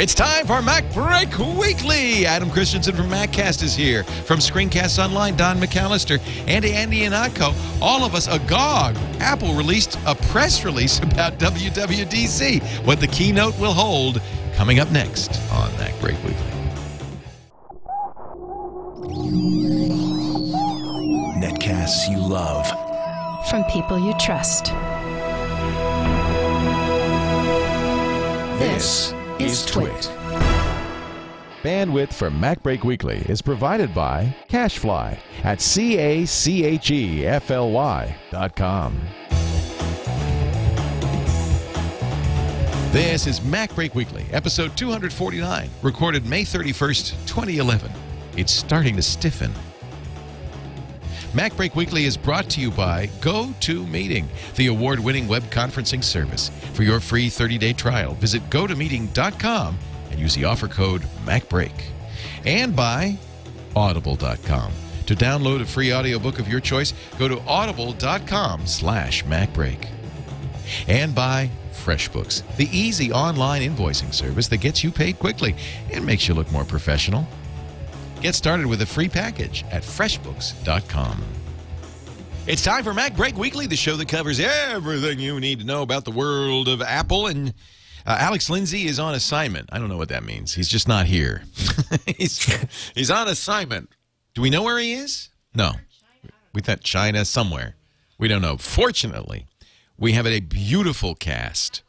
It's time for MacBreak Weekly. Adam Christianson from MacCast is here. From Screencasts Online, Don McAllister and Andy Ihnatko, all of us agog. Apple released a press release about WWDC. What the keynote will hold, coming up next on MacBreak Weekly. Netcasts you love. From people you trust. This is Twit. Bandwidth for MacBreak Weekly is provided by Cachefly at CACHEFLY.com. This is MacBreak Weekly, episode 249, recorded May 31st, 2011. It's starting to stiffen. MacBreak Weekly is brought to you by GoToMeeting, the award-winning web conferencing service. For your free 30-day trial, visit gotomeeting.com and use the offer code MacBreak. And by Audible.com. To download a free audiobook of your choice, go to audible.com/MacBreak. And by Freshbooks, the easy online invoicing service that gets you paid quickly and makes you look more professional. Get started with a free package at freshbooks.com. It's time for MacBreak Weekly, the show that covers everything you need to know about the world of Apple. And Alex Lindsay is on assignment. I don't know what that means. He's just not here. he's on assignment. Do we know where he is? No. We thought China somewhere. We don't know. Fortunately, we have a beautiful cast,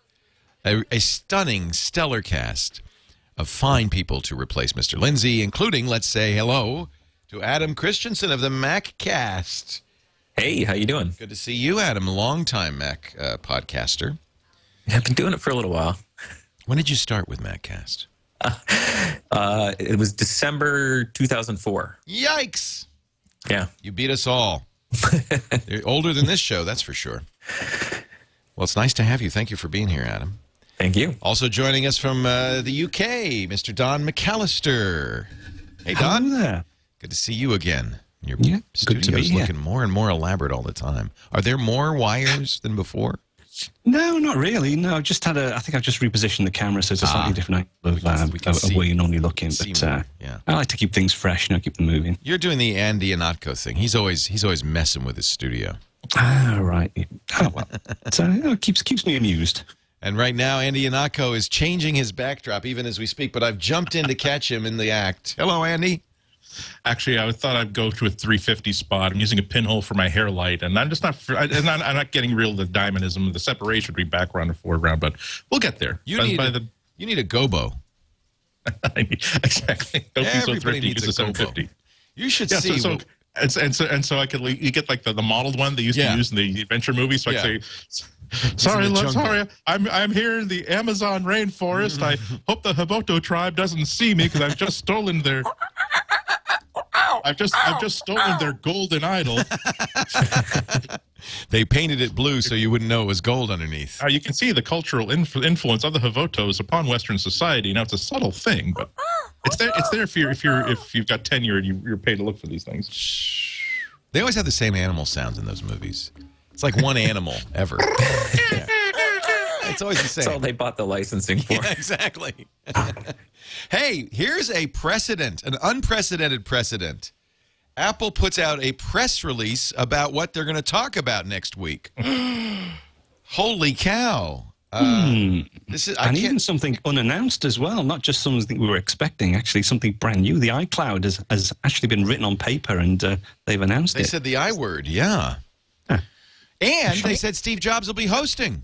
a stunning, stellar cast of fine people to replace Mr. Lindsay, including, let's say hello to Adam Christianson of the MacCast. Hey, how you doing? Good to see you, Adam. Longtime Mac podcaster. Yeah, I've been doing it for a little while. When did you start with MacCast? It was December 2004. Yikes! Yeah. You beat us all. You're older than this show, that's for sure. Well, it's nice to have you. Thank you for being here, Adam. Thank you. Also joining us from the UK, Mr. Don McAllister. Hey, Don. Hello there. Good to see you again. Your good to be studio's here. looking more and more elaborate all the time. Are there more wires than before? No, not really. No, I've just had I think I've just repositioned the camera so it's a slightly different angle of where you're normally looking. But yeah. I like to keep things fresh, keep them moving. You're doing the Andy Ihnatko thing. He's always messing with his studio. Ah, right. Oh, well. So it keeps me amused. And right now, Andy Ihnatko is changing his backdrop even as we speak, but I've jumped in to catch him in the act. Hello, Andy. Actually, I thought I'd go to a 350 spot. I'm using a pinhole for my hair light, and I'm just not. I'm not getting real the diamondism, the separation between background and foreground. But we'll get there. You need a gobo. Exactly. Don't be so thrifty. Use a 750. You should see. So I could you get like the modeled one they used to use in the adventure movies. So I say. Sorry, I'm here in the Amazon rainforest. I hope the Hiboto tribe doesn't see me because I've just stolen their. I've just stolen their golden idol. They painted it blue so you wouldn't know it was gold underneath. You can see the cultural influence of the Hibotos upon Western society. Now it's a subtle thing, but it's there. It's there if you've got tenure and you're paid to look for these things. They always have the same animal sounds in those movies. It's like one animal ever. Yeah. It's always the same. That's all they bought the licensing for. Yeah, exactly. Hey, here's a precedent, an unprecedented precedent. Apple puts out a press release about what they're going to talk about next week. Holy cow. This is even something unannounced as well, not just something we were expecting, actually something brand new. The iCloud has actually been written on paper, and they've announced it. They said the I word, yeah. Huh. And they said Steve Jobs will be hosting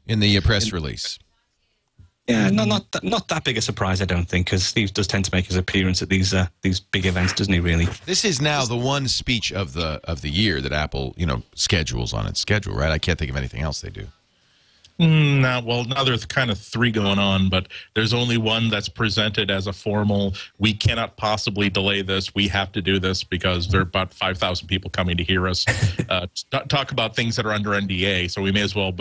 in the press release. Yeah, not that big a surprise, I don't think, because Steve does tend to make his appearance at these big events, doesn't he? Really. This is now the one speech of the year that Apple, schedules on its schedule, right? I can't think of anything else they do. Now there's kind of three going on, but there's only one that's presented as a formal, we cannot possibly delay this, we have to do this because there are about 5,000 people coming to hear us talk about things that are under NDA, so we may as well, and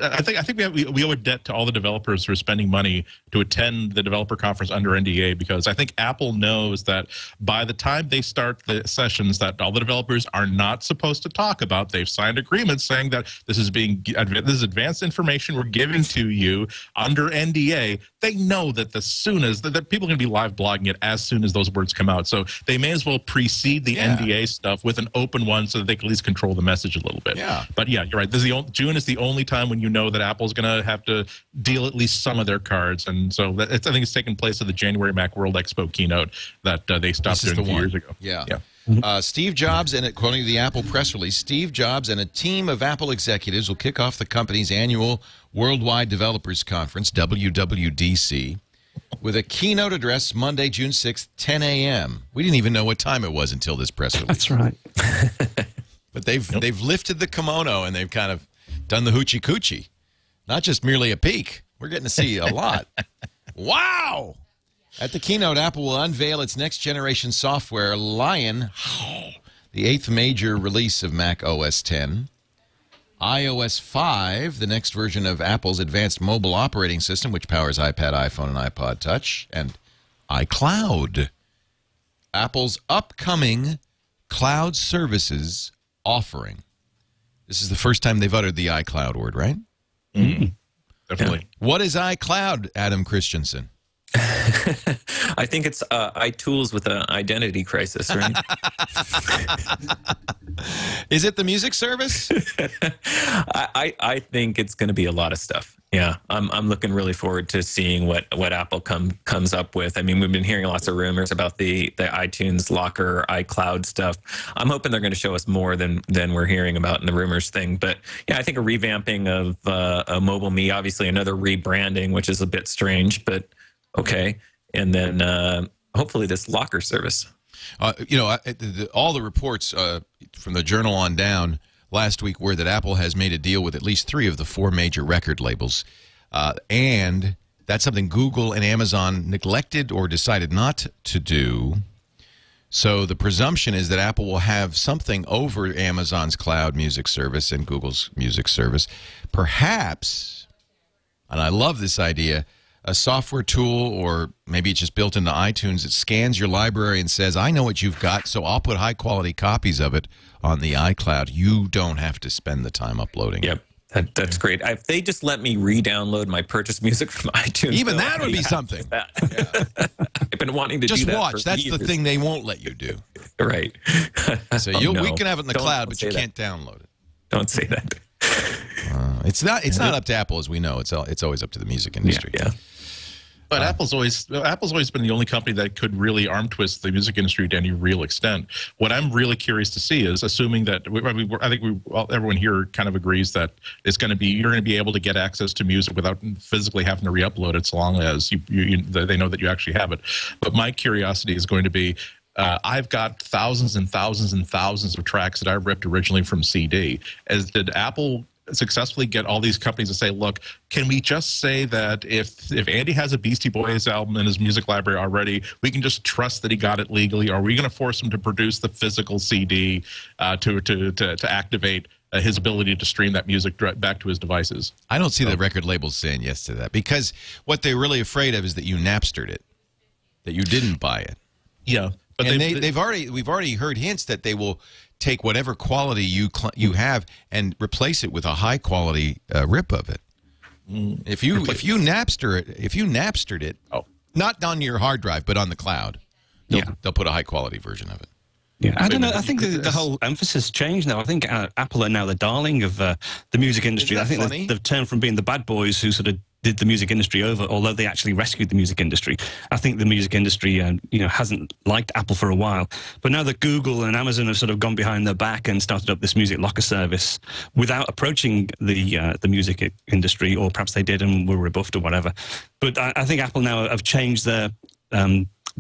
I think we owe a debt to all the developers who are spending money to attend the developer conference under NDA, because I think Apple knows that by the time they start the sessions that all the developers are not supposed to talk about, they've signed agreements saying that this is this is advanced information we're giving to you under NDA. They know that the soon as that people are going to be live blogging it as soon as those words come out. So they may as well precede the NDA stuff with an open one so that they can at least control the message a little bit. Yeah. But yeah, you're right. This is June is the only time when you know that Apple's going to have to deal at least some of their cards. And so I think it's taken place at the January Mac World Expo keynote that they stopped doing 2 years ago. Yeah. Steve Jobs, and according to the Apple press release, Steve Jobs and a team of Apple executives will kick off the company's annual Worldwide Developers Conference, WWDC, with a keynote address Monday, June 6th, 10 a.m. We didn't even know what time it was until this press release. That's right. But they've lifted the kimono and they've kind of done the hoochie coochie. Not just merely a peek. We're getting to see a lot. Wow! At the keynote, Apple will unveil its next-generation software, Lion, the 8th major release of Mac OS X, iOS 5, the next version of Apple's advanced mobile operating system, which powers iPad, iPhone, and iPod Touch, and iCloud. Apple's upcoming cloud services offering. This is the first time they've uttered the iCloud word, right? Definitely. What is iCloud, Adam Christianson? I think it's iTools with an identity crisis, right? Is it the music service? I think it's going to be a lot of stuff. Yeah, I'm looking really forward to seeing what Apple comes up with. I mean, we've been hearing lots of rumors about the iTunes Locker, iCloud stuff. I'm hoping they're going to show us more than we're hearing about in the rumors thing. But yeah, I think a revamping of a MobileMe, obviously another rebranding, which is a bit strange, but okay. And then hopefully this Locker service. All the reports from the Journal on down last week were that Apple has made a deal with at least 3 of the 4 major record labels. And that's something Google and Amazon neglected or decided not to do. So the presumption is that Apple will have something over Amazon's cloud music service and Google's music service. Perhaps, and I love this idea, a software tool, or maybe it's just built into iTunes, that scans your library and says, I know what you've got, so I'll put high-quality copies of it on the iCloud. You don't have to spend the time uploading it. Yep, that's great. If they just let me re-download my purchased music from iTunes. Even that would be something. Yeah. I've been wanting to just do that watch. for That's years. the thing they won't let you do. Right. So we can have it in the cloud, but you can't download it. Don't say that. It's not up to Apple, as we know. It's always up to the music industry. Yeah. But Apple's always been the only company that could really arm twist the music industry to any real extent. What I'm really curious to see is, assuming that I think everyone here kind of agrees that you're going to be able to get access to music without physically having to re-upload it, so long as they know that you actually have it. But my curiosity is going to be, I've got thousands and thousands and thousands of tracks that I ripped originally from CD. Did Apple successfully get all these companies to say, look, can we just say that if Andy has a Beastie Boys album in his music library already, we can just trust that he got it legally? Or are we going to force him to produce the physical CD to activate his ability to stream that music back to his devices? I don't see the record labels saying yes to that, because what they're really afraid of is that you Napstered it, that you didn't buy it. Yeah. But and we've already heard hints that they will take whatever quality you have and replace it with a high quality rip of it. If you Napstered it, not on your hard drive but on the cloud, they'll put a high quality version of it. Yeah, I don't know. I think the whole emphasis changed now. I think Apple are now the darling of the music industry. I think they've turned from being the bad boys who sort of did the music industry over, although they actually rescued the music industry. I think the music industry, hasn't liked Apple for a while. But now that Google and Amazon have sort of gone behind their back and started up this music locker service without approaching the music industry, or perhaps they did and were rebuffed or whatever. But I think Apple now have changed their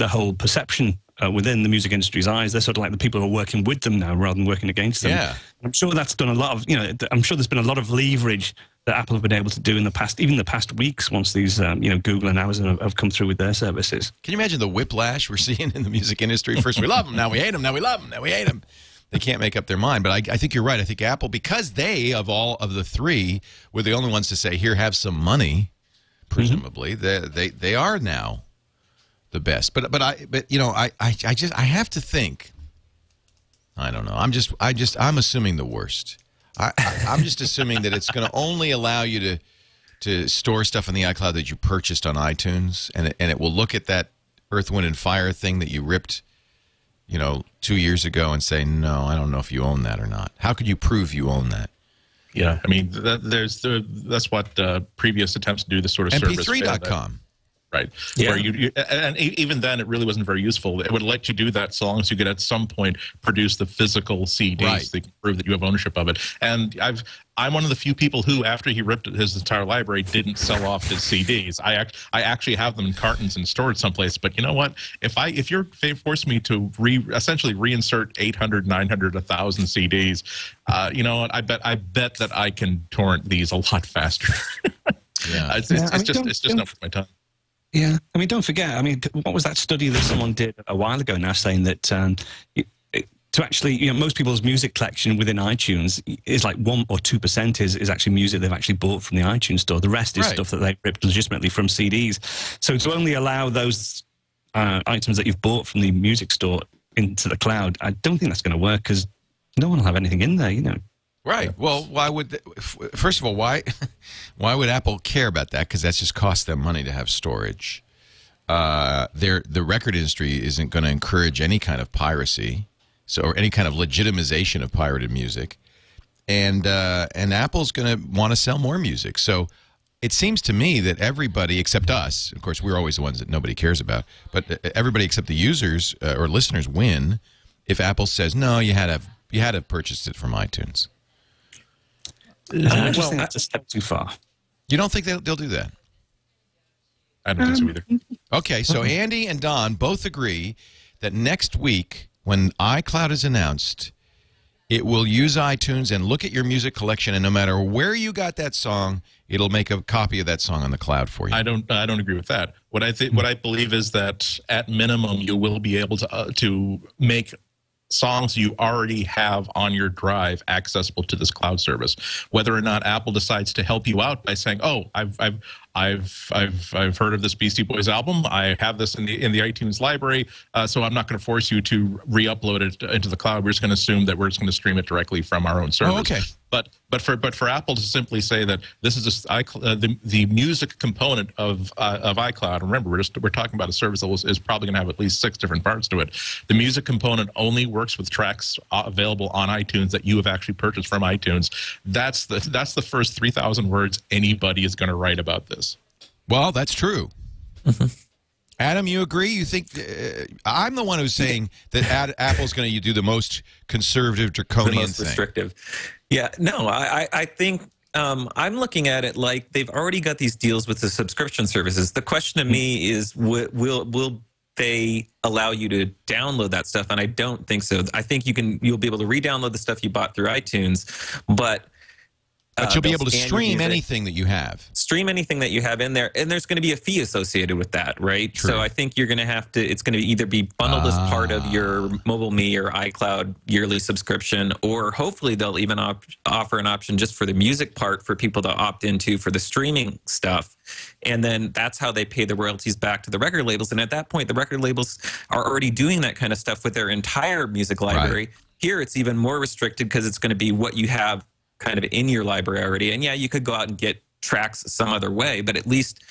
whole perception within the music industry's eyes. They're sort of like the people who are working with them now rather than working against them. Yeah. I'm sure that's done a lot of, I'm sure there's been a lot of leverage that Apple have been able to do in the past, even the past weeks, once these, Google and Amazon have come through with their services. Can you imagine the whiplash we're seeing in the music industry? First we love them, now we hate them, now we love them, now we hate them. They can't make up their mind. But I think you're right. I think Apple, because they, of all of the 3, were the only ones to say, here, have some money, presumably, they are now the best. But I have to think, I don't know. I'm assuming the worst. I'm just assuming that it's going to only allow you to store stuff in the iCloud that you purchased on iTunes, and it will look at that Earth, Wind, and Fire thing that you ripped, 2 years ago and say, no, I don't know if you own that or not. How could you prove you own that? Yeah, I mean, that's what previous attempts to do this sort of service. MP3.com. Right. Yeah. Where and even then, it really wasn't very useful. It would let you do that so long as you could at some point produce the physical CDs right. that prove that you have ownership of it. And I'm one of the few people who, after he ripped his entire library, didn't sell off his CDs. I actually have them in cartons and stored someplace. But you know what? If you're forced me to essentially reinsert 800, 900, 1,000 CDs, you know what? I bet that I can torrent these a lot faster. Yeah. It's just not worth my time. Yeah, I mean, don't forget. I mean, what was that study that someone did a while ago now, saying that to actually, most people's music collection within iTunes is like 1 or 2% is actually music they've actually bought from the iTunes store. The rest is stuff that they ripped legitimately from CDs. So to only allow those items that you've bought from the music store into the cloud, I don't think that's going to work because no one will have anything in there, Right. Well, why would first of all, why would Apple care about that? Because that's just cost them money to have storage. The record industry isn't going to encourage any kind of piracy, or any kind of legitimization of pirated music, and Apple's going to want to sell more music. So it seems to me that everybody except us, of course, we're always the ones that nobody cares about, but everybody except the users or listeners win if Apple says no, you had to have purchased it from iTunes. I just think that's a step too far. You don't think they'll do that? I don't think so either. Okay, so Andy and Don both agree that next week, when iCloud is announced, it will use iTunes and look at your music collection, and no matter where you got that song, it'll make a copy of that song on the cloud for you. I don't agree with that. What I believe is that at minimum you will be able to make songs you already have on your drive accessible to this cloud service. Whether or not Apple decides to help you out by saying, "Oh, I've heard of this Beastie Boys album. I have this in the iTunes library, so I'm not going to force you to re-upload it into the cloud. We're just going to assume that we're just going to stream it directly from our own servers." Oh, okay. But for Apple to simply say that this is just the music component of iCloud. Remember, we're talking about a service that is probably going to have at least 6 different parts to it. The music component only works with tracks available on iTunes that you have actually purchased from iTunes. That's the first 3,000 words anybody is going to write about this. Well, that's true. Adam, you agree? You think I'm the one who's saying that Apple's going to do the most conservative, draconian the most thing. Restrictive. Yeah, no, I think I'm looking at it like they've already got these deals with the subscription services. The question to me is, will they allow you to download that stuff? And I don't think so. I think you'll be able to re-download the stuff you bought through iTunes, but you'll be able to stream anything that you have. Stream anything that you have in there, and there's going to be a fee associated with that, right? True. So I think you're going to have to, it's going to either be bundled as part of your MobileMe or iCloud yearly subscription, or hopefully they'll even offer an option just for the music part for people to opt into for the streaming stuff. And then that's how they pay the royalties back to the record labels. And at that point, the record labels are already doing that kind of stuff with their entire music library. Right. Here, it's even more restricted because it's going to be what you have kind of in your library already. And yeah, you could go out and get tracks some other way, but at least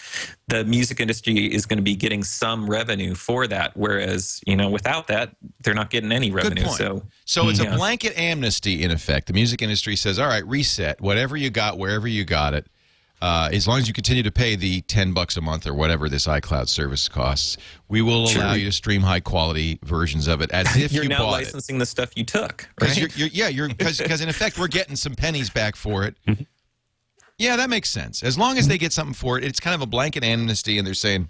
the music industry is going to be getting some revenue for that. Whereas, without that, they're not getting any revenue. Good point. So it's a blanket amnesty in effect. The music industry says, all right, reset whatever you got, wherever you got it. As long as you continue to pay the $10 a month or whatever this iCloud service costs, we will allow you to stream high quality versions of it as if you bought it. You're now licensing the stuff you took, right? Because in effect we're getting some pennies back for it. Yeah, that makes sense. As long as they get something for it, it's kind of a blanket amnesty, and they're saying,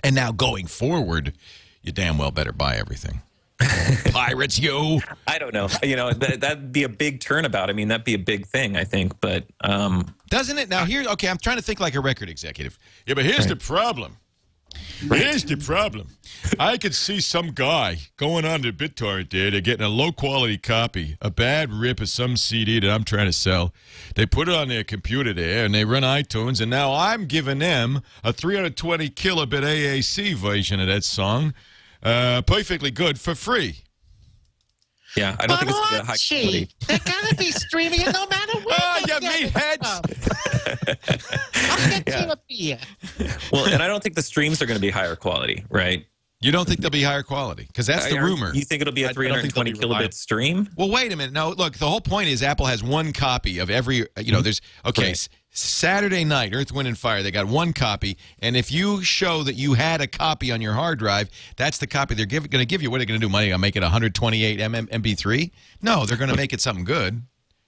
and now going forward, you damn well better buy everything. Pirates, yo. I don't know. That'd be a big turnabout. I mean, that'd be a big thing, I think. But doesn't it? Now, okay, I'm trying to think like a record executive. Yeah, but here's the problem. Here's the problem. I could see some guy going on to BitTorrent there. They're getting a low-quality copy, a bad rip of some CD that I'm trying to sell. They put it on their computer there, and they run iTunes, and now I'm giving them a 320 kilobit AAC version of that song, perfectly good for free. Yeah, I don't think it's gonna be high quality. They're gonna be streaming it no matter what. Oh, you meatheads! I'll get you a beer. Well, and I don't think the streams are going to be higher quality, right? You don't think they'll be higher quality? Because that's the rumor. You think it'll be a 320 kilobit stream? Well, wait a minute. No, look, the whole point is Apple has one copy of every, there's, Saturday night, Earth, Wind, and Fire, they got one copy, and if you show that you had a copy on your hard drive, that's the copy they're going to give you. What are they going to do, money? Make it 128 MP3? No, they're going to make it something good.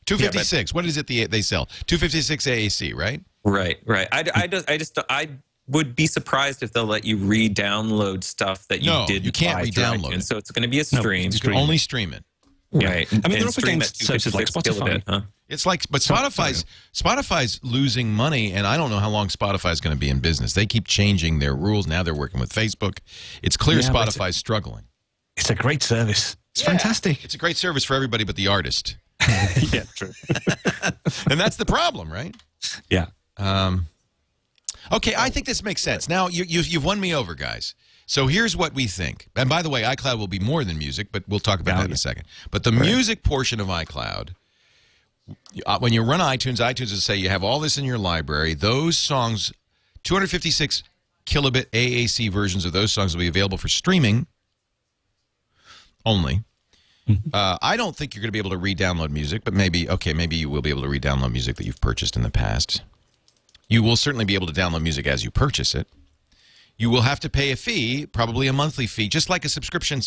256, what is it they sell? 256 AAC, right? Right. I would be surprised if they'll let you re-download stuff that you didn't. You can't re-download it. So it's going to be a stream. You can only stream it. Right. I mean, they're up against services like Spotify. Huh? It's like, but Spotify's losing money, and I don't know how long Spotify's going to be in business. They keep changing their rules. Now they're working with Facebook. It's clear Spotify's struggling. It's a great service. It's fantastic. It's a great service for everybody but the artist. Yeah, true. And that's the problem, right? Yeah. Okay, I think this makes sense. Now, you've won me over, guys. So here's what we think. And by the way, iCloud will be more than music, but we'll talk about that in a second. But the music portion of iCloud, when you run iTunes will say you have all this in your library. Those songs, 256 kilobit AAC versions of those songs will be available for streaming only. I don't think you're going to be able to re-download music, but maybe you will be able to re-download music that you've purchased in the past. You will certainly be able to download music as you purchase it. You will have to pay a fee, probably a monthly fee, just like a subscription.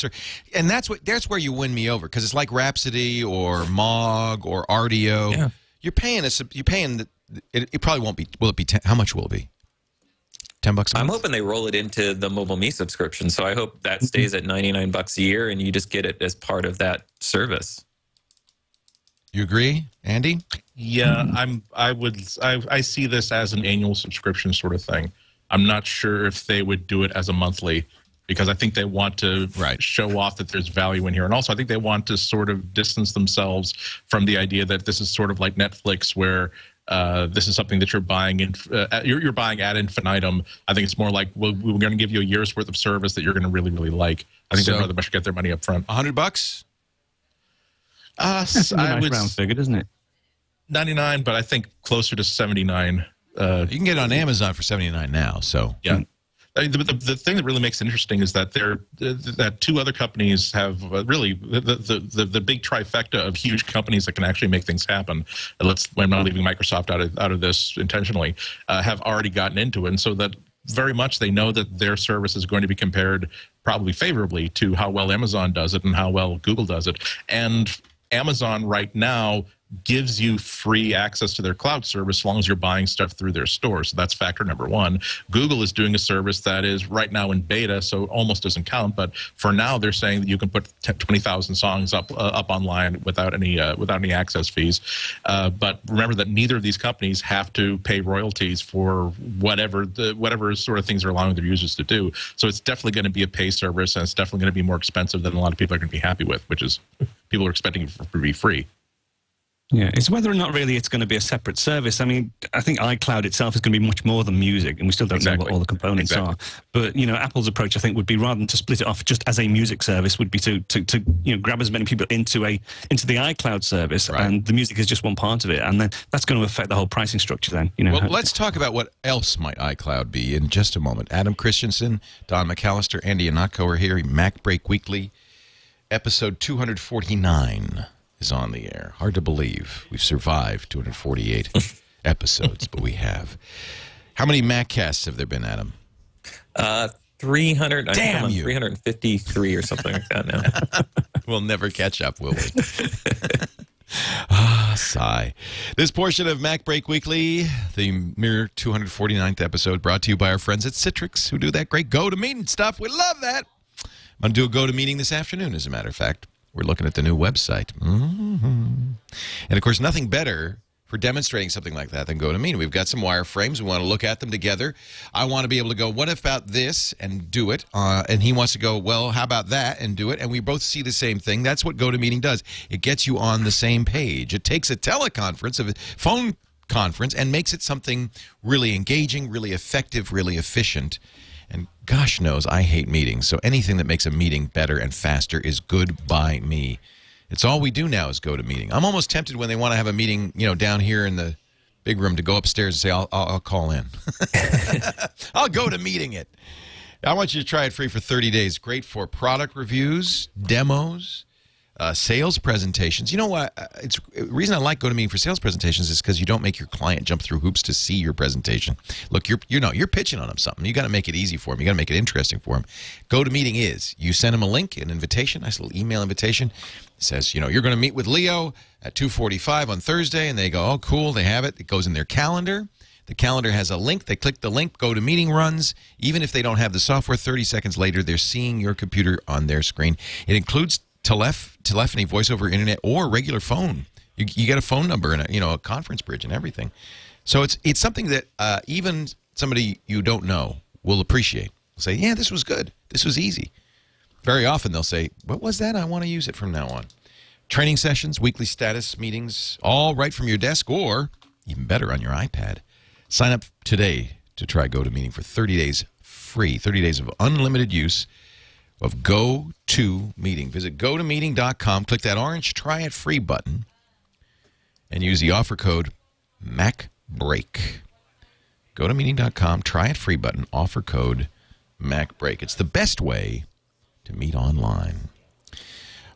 And that's where you win me over, because it's like Rhapsody or Mog or Rdio. Yeah. You're paying it probably won't be. Will it be how much will it be? $10 a month? I'm hoping they roll it into the MobileMe subscription, so I hope that stays at $99 a year and you just get it as part of that service. You agree, Andy? Yeah, I see this as an annual subscription sort of thing. I'm not sure if they would do it as a monthly, because I think they want to show off that there's value in here. And also I think they want to sort of distance themselves from the idea that this is sort of like Netflix, where this is something that you're buying you're buying ad infinitum. I think it's more like, we're going to give you a year's worth of service that you're going to really, really like. I think they'd rather get their money up front. $100? That's a nice round figure, isn't it? 99, but I think closer to 79. You can get it on Amazon for $79 now. So yeah, the thing that really makes it interesting is that that two other companies have really the big trifecta of huge companies that can actually make things happen. I'm not leaving Microsoft out of this intentionally. Have already gotten into it, and so that very much they know that their service is going to be compared probably favorably to how well Amazon does it and how well Google does it. And Amazon right now gives you free access to their cloud service as long as you're buying stuff through their store. So that's factor number one. Google is doing a service that is right now in beta, so almost doesn't count. But for now, they're saying that you can put 20,000 songs up online without any access fees. But remember that neither of these companies have to pay royalties for whatever sort of things they're allowing their users to do. So it's definitely going to be a pay service, and it's definitely going to be more expensive than a lot of people are going to be happy with, which is people are expecting it to be free. Yeah, it's whether or not really it's going to be a separate service. I mean, I think iCloud itself is going to be much more than music, and we still don't know what all the components are. But, Apple's approach, I think, would be, rather than to split it off just as a music service, would be to grab as many people into the iCloud service, and the music is just one part of it, and then that's going to affect the whole pricing structure then. Well, let's talk about what else might iCloud be in just a moment. Adam Christianson, Don McAllister, Andy Ihnatko are here. MacBreak Weekly, episode 249. Is on the air. Hard to believe we've survived 248 episodes, but we have. How many MacCasts have there been, Adam? 300. Damn you. 353 or something like that now. We'll never catch up, will we? Sigh. This portion of MacBreak Weekly, the mere 249th episode, brought to you by our friends at Citrix, who do that great go-to-meeting stuff. We love that. I'm going to do a go-to-meeting this afternoon, as a matter of fact. We're looking at the new website. And, of course, nothing better for demonstrating something like that than GoToMeeting. We've got some wireframes. We want to look at them together. I want to be able to go, what about this, and do it. And he wants to go, well, how about that, and do it. And we both see the same thing. That's what GoToMeeting does. It gets you on the same page. It takes a teleconference, a phone conference, and makes it something really engaging, really effective, really efficient. And gosh knows I hate meetings, so anything that makes a meeting better and faster is good by me. It's all we do now is go to meeting. I'm almost tempted when they want to have a meeting, down here in the big room to go upstairs and say, I'll call in. I'll go to meeting it. I want you to try it free for 30 days. Great for product reviews, demos, sales presentations. You know what? The reason I like GoToMeeting for sales presentations is because you don't make your client jump through hoops to see your presentation. Look, you're pitching on them something. You got to make it easy for them. You got to make it interesting for them. GoToMeeting is you send them a link, an invitation, nice little email invitation. It says, you're going to meet with Leo at 2:45 on Thursday, and they go, oh, cool, they have it. It goes in their calendar. The calendar has a link. They click the link, GoToMeeting runs. Even if they don't have the software, 30 seconds later, they're seeing your computer on their screen. It includes telephony, voice over internet, or regular phone. You get a phone number and a conference bridge and everything. So it's something that even somebody you don't know will appreciate. They'll say, yeah, this was good. This was easy. Very often they'll say, what was that? I want to use it from now on. Training sessions, weekly status meetings, all right from your desk or, even better, on your iPad. Sign up today to try GoToMeeting for 30 days free, 30 days of unlimited use of GoToMeeting. Visit GoToMeeting.com, click that orange Try It Free button, and use the offer code MacBreak. GoToMeeting.com, Try It Free button, offer code MacBreak. It's the best way to meet online.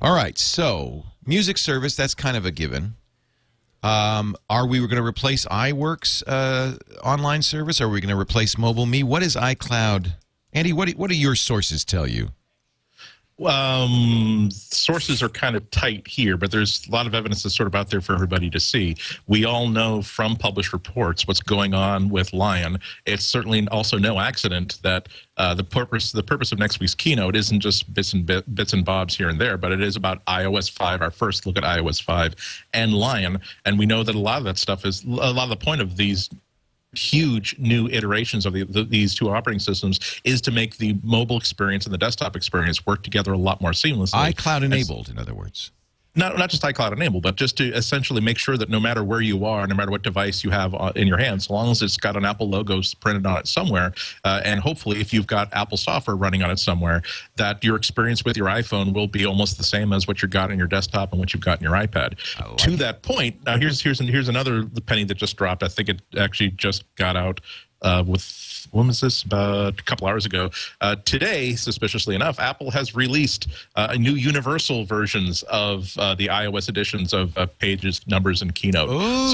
All right, so music service, that's kind of a given. Are we going to replace iWork's online service? Are we going to replace MobileMe? What is iCloud? Andy, what do your sources tell you? Sources are kind of tight here, but there's a lot of evidence that's sort of out there for everybody to see. We all know from published reports what's going on with Lion. It's certainly also no accident that the purpose of next week's keynote isn't just bits and bobs here and there, but it is about iOS 5, our first look at iOS 5 and Lion. And we know that a lot of that stuff is a lot of the point of these huge new iterations of these two operating systems is to make the mobile experience and the desktop experience work together a lot more seamlessly. iCloud enabled, in other words. Not just iCloud enabled, but just to essentially make sure that no matter where you are, no matter what device you have in your hands, so long as it's got an Apple logo printed on it somewhere, and hopefully if you've got Apple software running on it somewhere, that your experience with your iPhone will be almost the same as what you've got in your desktop and what you've got in your iPad. To that point, now here's another penny that just dropped. I think it actually just got out when was this? About a couple hours ago. Today, suspiciously enough, Apple has released new universal versions of the iOS editions of Pages, Numbers, and Keynote. Ooh.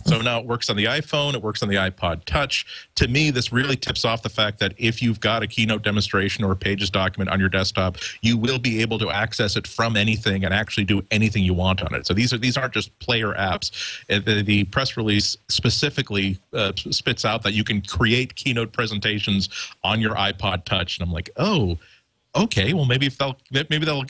So now it works on the iPhone. It works on the iPod Touch. To me, this really tips off the fact that if you've got a Keynote demonstration or a Pages document on your desktop, you will be able to access it from anything and actually do anything you want on it. So these aren't just player apps. The press release specifically spits out that you can create Keynote presentations on your iPod Touch, and I'm like, oh, okay. Well, maybe they'll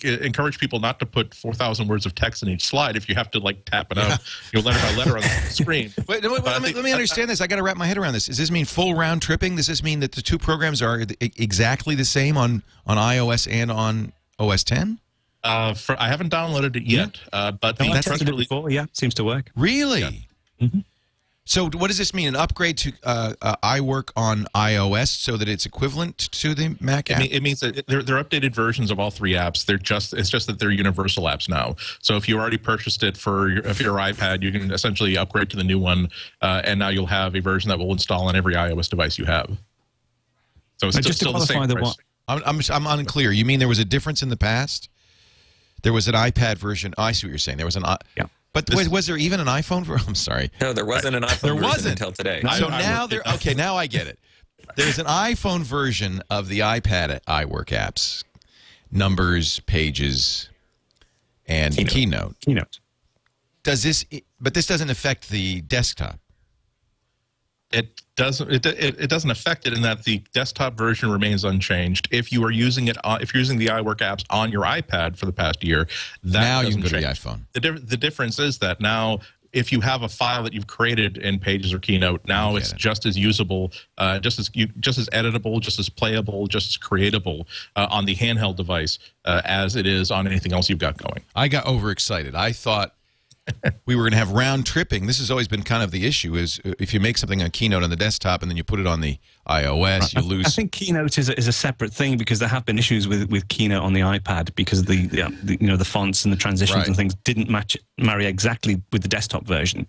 encourage people not to put 4,000 words of text in each slide. If you have to tap it out, letter by letter on the screen. Wait, let me understand this. I got to wrap my head around this. Does this mean full round tripping? Does this mean that the two programs are exactly the same on iOS and on OS 10? I haven't downloaded it yet, but the press release before, yeah, seems to work. Really? Yeah. Mm-hmm. So what does this mean? An upgrade to iWork on iOS so that it's equivalent to the Mac app? It means that they're updated versions of all three apps. It's just that they're universal apps now. So if you already purchased it for your iPad, you can essentially upgrade to the new one, and now you'll have a version that will install on every iOS device you have. So it's still the same price. I'm unclear. You mean there was a difference in the past? There was an iPad version. Oh, I see what you're saying. There was an yeah. But was there even an iPhone version? I'm sorry. No, there wasn't an iPhone version until today. So now okay, now I get it. There's an iPhone version of the iPad iWork apps, Numbers, Pages, and Keynote. But this doesn't affect the desktop. It doesn't affect it in that the desktop version remains unchanged. If you are using it, if you're using the iWork apps on your iPad for the past year, that now you can go change. to the iPhone. The difference is that now, if you have a file that you've created in Pages or Keynote, now it's just as usable, just as editable, just as playable, just as creatable on the handheld device as it is on anything else you've got going. I got overexcited. I thought we were going to have round tripping. This has always been kind of the issue: is if you make something on Keynote on the desktop and then you put it on the iOS, you lose. I think Keynote is a separate thing because there have been issues with Keynote on the iPad because the the fonts and the transitions and things didn't marry exactly with the desktop version.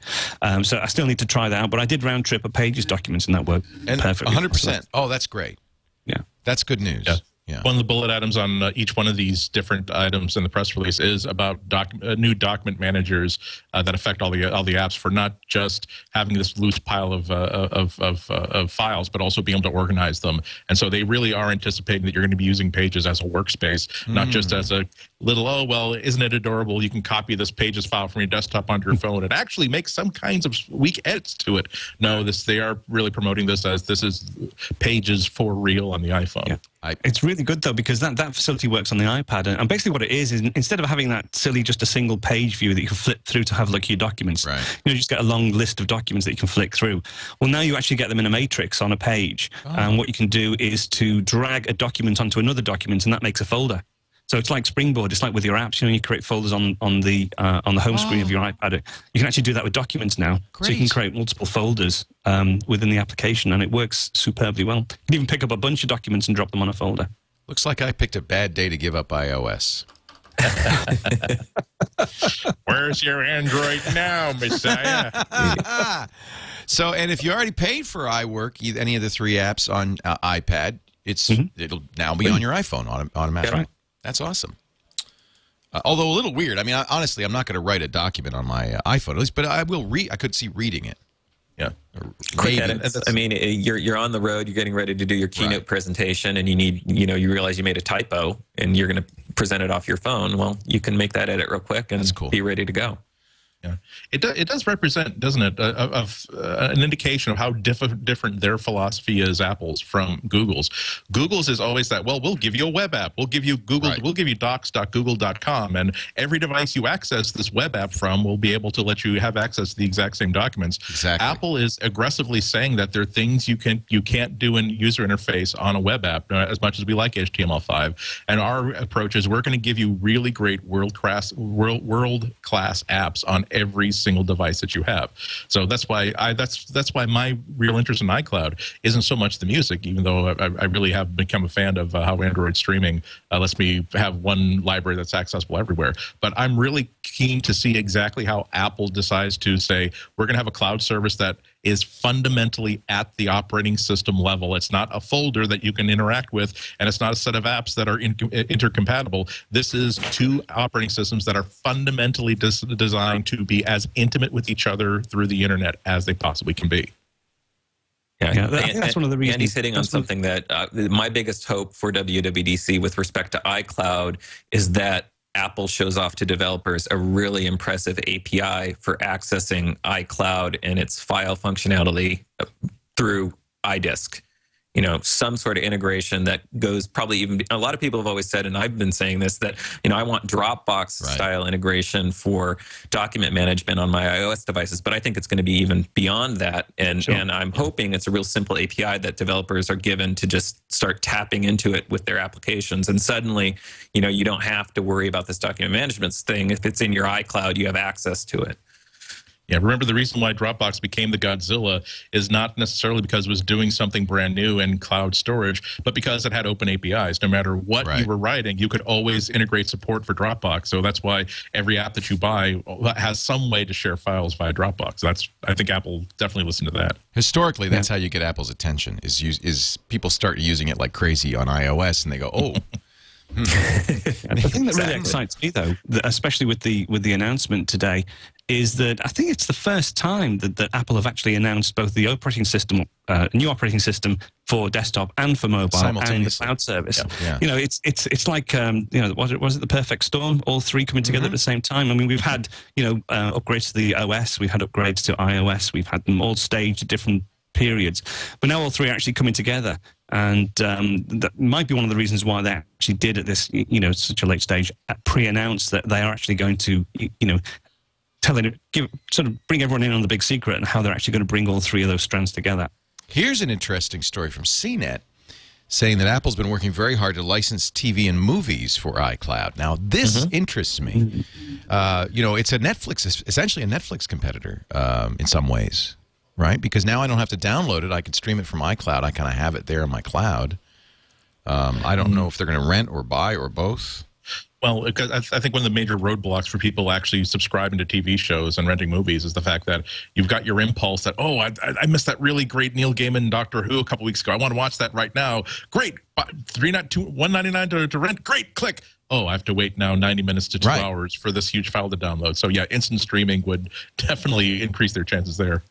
So I still need to try that out. But I did round trip a Pages documents and that worked perfectly. 100%. Oh, that's great. Yeah, that's good news. Yeah. Yeah. One of the bullet items on each one of these different items in the press release is about new document managers that affect all the apps, for not just having this loose pile of files, but also being able to organize them. And so they really are anticipating that you're going to be using Pages as a workspace, not just as a little, oh, well, isn't it adorable? You can copy this Pages file from your desktop onto your phone and actually make some kinds of weak edits to it. No, they are really promoting this as this is Pages for real on the iPhone. Yeah. It's really good, though, because that facility works on the iPad. And basically what it is instead of having that silly just a single page view that you can flip through to have a look at your documents, you just get a long list of documents that you can flick through. Well, now you actually get them in a matrix on a page. And what you can do is to drag a document onto another document, and that makes a folder. So it's like Springboard. It's like with your apps. You create folders on the home screen of your iPad. You can actually do that with documents now. Great. So you can create multiple folders within the application, and it works superbly well. You can even pick up a bunch of documents and drop them on a folder. Looks like I picked a bad day to give up iOS. Where's your Android now, Messiah? So, and if you already paid for iWork, any of the 3 apps on iPad, it'll now be on your iPhone automatically. Right. That's awesome. Although a little weird. I mean, honestly, I'm not going to write a document on my iPhone, at least, but I will read. I could see reading it. Yeah. Quick edits. I mean, you're on the road. You're getting ready to do your keynote presentation, and you realize you made a typo, and you're going to present it off your phone. Well, you can make that edit real quick and be ready to go. Yeah, it does represent, doesn't it, an indication of how different their philosophy is, Apple's, from Google's. Google's is always that, well, we'll give you a web app, we'll give you Google, we'll give you docs.google.com, and every device you access this web app from will be able to let you have access to the exact same documents. Exactly. Apple is aggressively saying that there are things you can't do in user interface on a web app, as much as we like HTML5. And our approach is we're going to give you really great world-class apps on every single device that you have. So that's why that's why my real interest in iCloud isn't so much the music, even though I really have become a fan of how Android streaming lets me have one library that's accessible everywhere. But I'm really keen to see exactly how Apple decides to say, we're going to have a cloud service that is fundamentally at the operating system level. It's not a folder that you can interact with, and it's not a set of apps that are intercompatible. This is 2 operating systems that are fundamentally designed to be as intimate with each other through the internet as they possibly can be. Yeah, I think that's one of the reasons. Andy's hitting on something that my biggest hope for WWDC with respect to iCloud is that Apple shows off to developers a really impressive API for accessing iCloud and its file functionality through iDisk. Some sort of integration that goes probably even, a lot of people have always said, and I've been saying this, that, I want Dropbox style integration for document management on my iOS devices, but I think it's going to be even beyond that. And I'm hoping it's a real simple API that developers are given to just start tapping into it with their applications. And suddenly, you don't have to worry about this document management thing. If it's in your iCloud, you have access to it. Yeah, remember the reason why Dropbox became the Godzilla is not necessarily because it was doing something brand new in cloud storage, but because it had open APIs. No matter what you were writing, you could always integrate support for Dropbox. So that's why every app that you buy has some way to share files via Dropbox. I think Apple definitely listened to that. Historically, that's how you get Apple's attention, is people start using it like crazy on iOS, and they go, oh. The thing that really excites me, though, especially with the announcement today, is that I think it's the first time that Apple have actually announced both the operating system, new operating system for desktop and for mobile, and the cloud service. Yeah. It's like was it the perfect storm? All 3 coming together at the same time. I mean, we've had upgrades to the OS, we've had upgrades to iOS, we've had them all staged at different periods, but now all 3 are actually coming together. And that might be one of the reasons why they actually did at this, such a late stage, pre-announce that they are actually going to, bring everyone in on the big secret and how they're actually going to bring all 3 of those strands together. Here's an interesting story from CNET. saying that Apple's been working very hard to license TV and movies for iCloud. Now, this interests me. You know, it's essentially a Netflix competitor in some ways, right? Because now I don't have to download it. I can stream it from iCloud. I kind of have it there in my cloud. I don't know if they're going to rent or buy or both. Well, because I think one of the major roadblocks for people actually subscribing to TV shows and renting movies is the fact that you've got your impulse that, oh, I missed that really great Neil Gaiman Doctor Who a couple weeks ago. I want to watch that right now. Great, $1.99 to rent. Great, click. Oh, I have to wait now 90 minutes to 2 hours for this huge file to download. So yeah, instant streaming would definitely increase their chances there.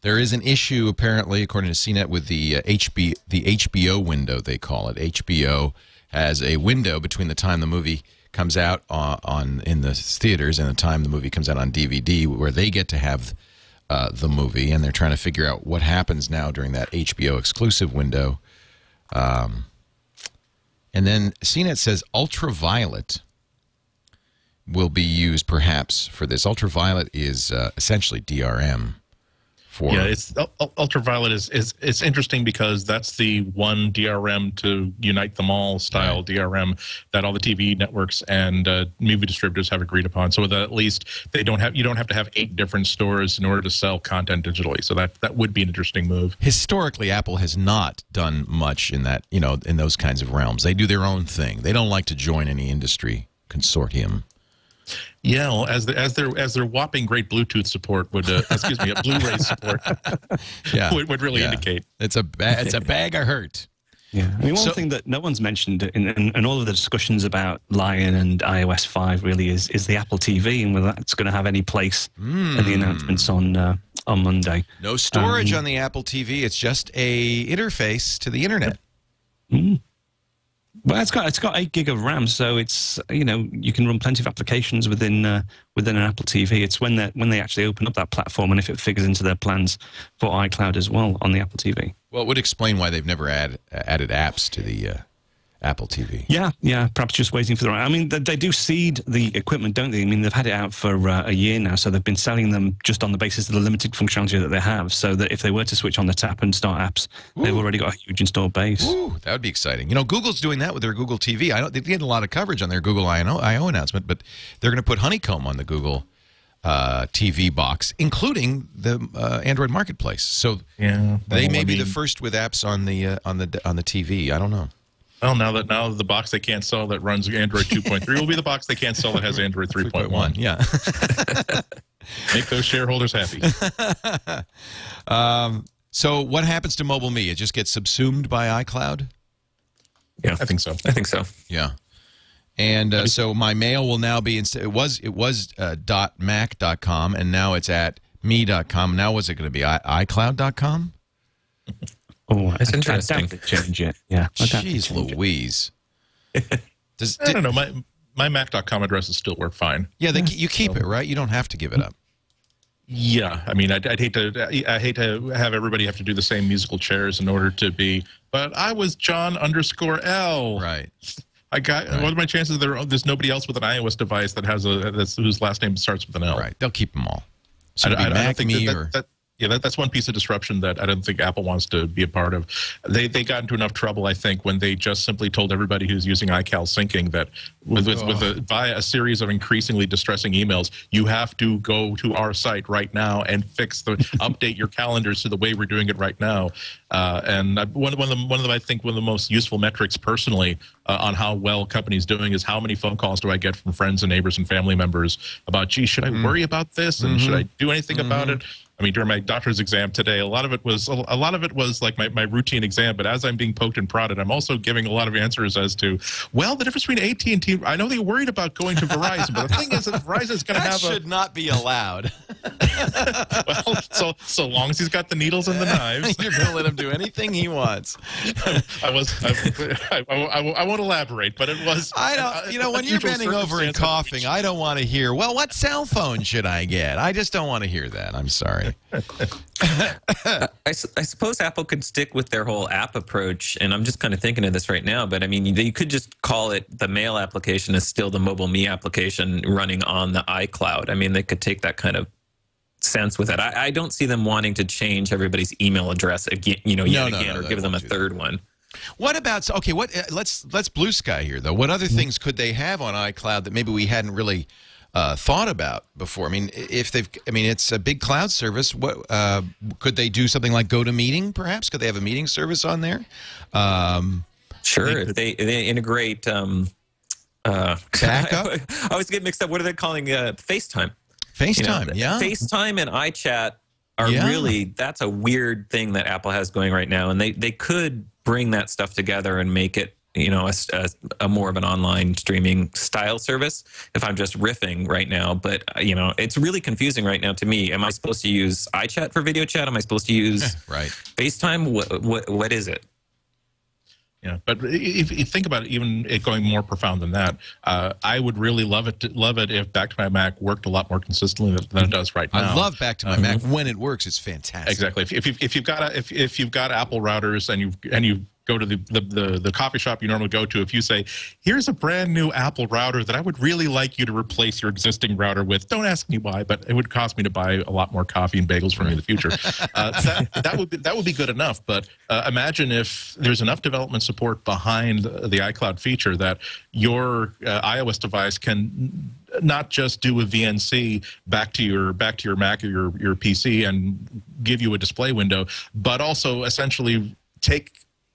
There is an issue, apparently, according to CNET, with the HBO window, they call it. HBO has a window between the time the movie comes out in the theaters and the time the movie comes out on DVD where they get to have the movie, and they're trying to figure out what happens now during that HBO exclusive window. And then CNET says ultraviolet will be used perhaps for this. Ultraviolet is essentially DRM. Yeah, it's ultraviolet is interesting because that's the one DRM to unite them all style DRM that all the TV networks and movie distributors have agreed upon. So that at least you don't have to have 8 different stores in order to sell content digitally. So that would be an interesting move. Historically, Apple has not done much in that, you know, in those kinds of realms. They do their own thing. They don't like to join any industry consortium. Yeah, well, as their whopping great Bluetooth support would, excuse me, Blu-ray support, would really indicate. It's a bag of hurt. Yeah, I mean, one thing that no one's mentioned in all of the discussions about Lion and iOS 5 really is the Apple TV and whether that's going to have any place in the announcements on Monday. No storage on the Apple TV. It's just a interface to the internet. Well, it's got 8 gig of RAM, so it's, you know, you can run plenty of applications within an Apple TV. It's when they actually open up that platform and if it figures into their plans for iCloud as well on the Apple TV. Well, it would explain why they've never added apps to the Apple TV. Yeah, perhaps just waiting for the right. I mean, they do seed the equipment, don't they? I mean, they've had it out for a year now, so they've been selling them just on the basis of the limited functionality that they have, so that if they were to switch on the tap and start apps, they've already got a huge installed base. Ooh, that would be exciting. You know, Google's doing that with their Google TV. They get a lot of coverage on their Google I/O announcement, but they're going to put Honeycomb on the Google TV box, including the Android Marketplace. So they may be the first with apps on the TV. I don't know. Well, now the box they can't sell that runs Android 2.3 will be the box they can't sell that has Android 3.1. Yeah. Make those shareholders happy. So what happens to MobileMe? It just gets subsumed by iCloud? Yeah, I think so. Yeah. And so my mail will now be, it was .mac.com, and now it's at me.com. Now what's it going to be, iCloud.com? Oh, that's interesting. Change it. Yeah. Jeez Louise. I don't know. My Mac.com addresses still work fine. Yeah, you keep it, right? You don't have to give it up. Yeah, I mean, I'd hate to have everybody have to do the same musical chairs in order to be. But I was John_L. Right. What are my chances there's nobody else with an iOS device that has whose last name starts with an L? Right. They'll keep them all. So I don't think that's one piece of disruption that I don't think Apple wants to be a part of. They got into enough trouble, I think, when they just simply told everybody who's using iCal syncing that via a series of increasingly distressing emails, you have to go to our site right now and update your calendars to the way we're doing it right now. And one of the most useful metrics personally on how well a company's doing is how many phone calls do I get from friends and neighbors and family members about, gee, should I worry about this and should I do anything about it? I mean, during my doctor's exam today, a lot of it was like my routine exam. But as I'm being poked and prodded, I'm also giving a lot of answers as to, well, the difference between AT&T. I know they're worried about going to Verizon, but the thing is that Verizon's going to have should not be allowed. Well, so long as he's got the needles and the knives, you're going to let him do anything he wants. I won't elaborate, but it was. I don't. You know, when you're bending over and coughing, I don't want to hear. Well, what cell phone should I get? I just don't want to hear that. I'm sorry. I suppose Apple could stick with their whole app approach, and I'm just kind of thinking of this right now, but I mean, you could just call it the Mail application is still the MobileMe application running on the iCloud. I mean, they could take that kind of sense with it. I don't see them wanting to change everybody's email address again, or give them a third one. What about let's blue sky here though. What other things could they have on iCloud that maybe we hadn't really thought about before? I mean, it's a big cloud service. What could they do? Something like GoToMeeting, perhaps? Could they have a meeting service on there? Sure, if they integrate. Backup? I always get mixed up. What are they calling FaceTime? FaceTime, yeah. FaceTime and iChat are really, that's a weird thing that Apple has going right now. And they could bring that stuff together and make it, a more of an online streaming style service, if I'm just riffing right now. But, it's really confusing right now to me. Am I supposed to use iChat for video chat? Am I supposed to use FaceTime? What is it? Yeah, but if you think about it, even it going more profound than that, I would really love it if Back to My Mac worked a lot more consistently than it does right now. I love Back to My Mac when it works. It's fantastic. Exactly. If you've got Apple routers and you go to the coffee shop you normally go to, if you say, here's a brand new Apple router that I would really like you to replace your existing router with, don't ask me why, but it would cost me to buy a lot more coffee and bagels from you in the future. That would be good enough. But imagine if there's enough development support behind the iCloud feature that your iOS device can not just do a VNC back to your Mac or your PC and give you a display window, but also essentially take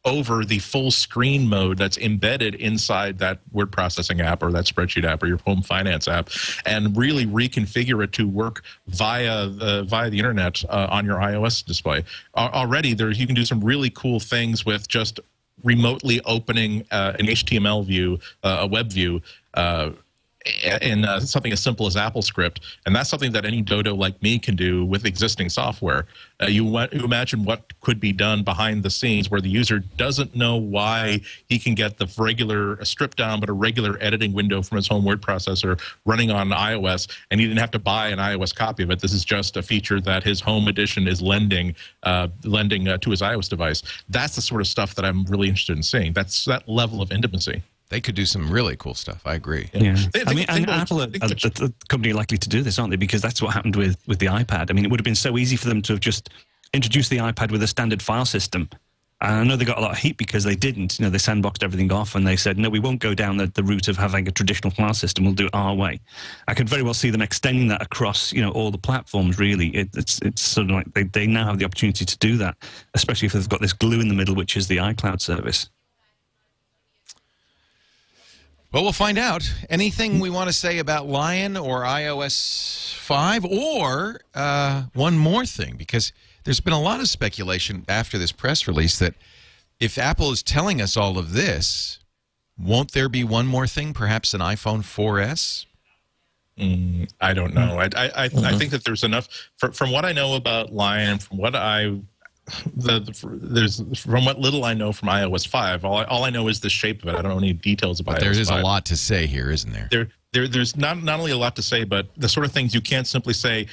over the full screen mode that's embedded inside that word processing app or that spreadsheet app or your home finance app, and really reconfigure it to work via the internet on your iOS display. Already, you can do some really cool things with just remotely opening an HTML view, a web view, in something as simple as AppleScript, and that's something that any dodo like me can do with existing software. You imagine what could be done behind the scenes where the user doesn't know why he can get the regular stripped down but a regular editing window from his home word processor running on iOS, and he didn't have to buy an iOS copy of it. This is just a feature that his home edition is lending to his iOS device. That's the sort of stuff that I'm really interested in seeing. That's that level of intimacy. They could do some really cool stuff. I agree. Yeah. Apple are the company likely to do this, aren't they? Because that's what happened with the iPad. I mean, it would have been so easy for them to have just introduced the iPad with a standard file system. And I know they got a lot of heat because they didn't. They sandboxed everything off and they said, no, we won't go down the route of having a traditional file system. We'll do it our way. I could very well see them extending that across, all the platforms, really. It's sort of like they now have the opportunity to do that, especially if they've got this glue in the middle, which is the iCloud service. Well, we'll find out. Anything we want to say about Lion or iOS 5 or one more thing, because there's been a lot of speculation after this press release that if Apple is telling us all of this, won't there be one more thing, perhaps an iPhone 4S? I don't know. I think that there's enough. From what I know about Lion, from what from what little I know from iOS 5, all I know is the shape of it. I don't know any details about it. There is a lot to say here, isn't there? There's not only a lot to say, but the sort of things you can't simply say,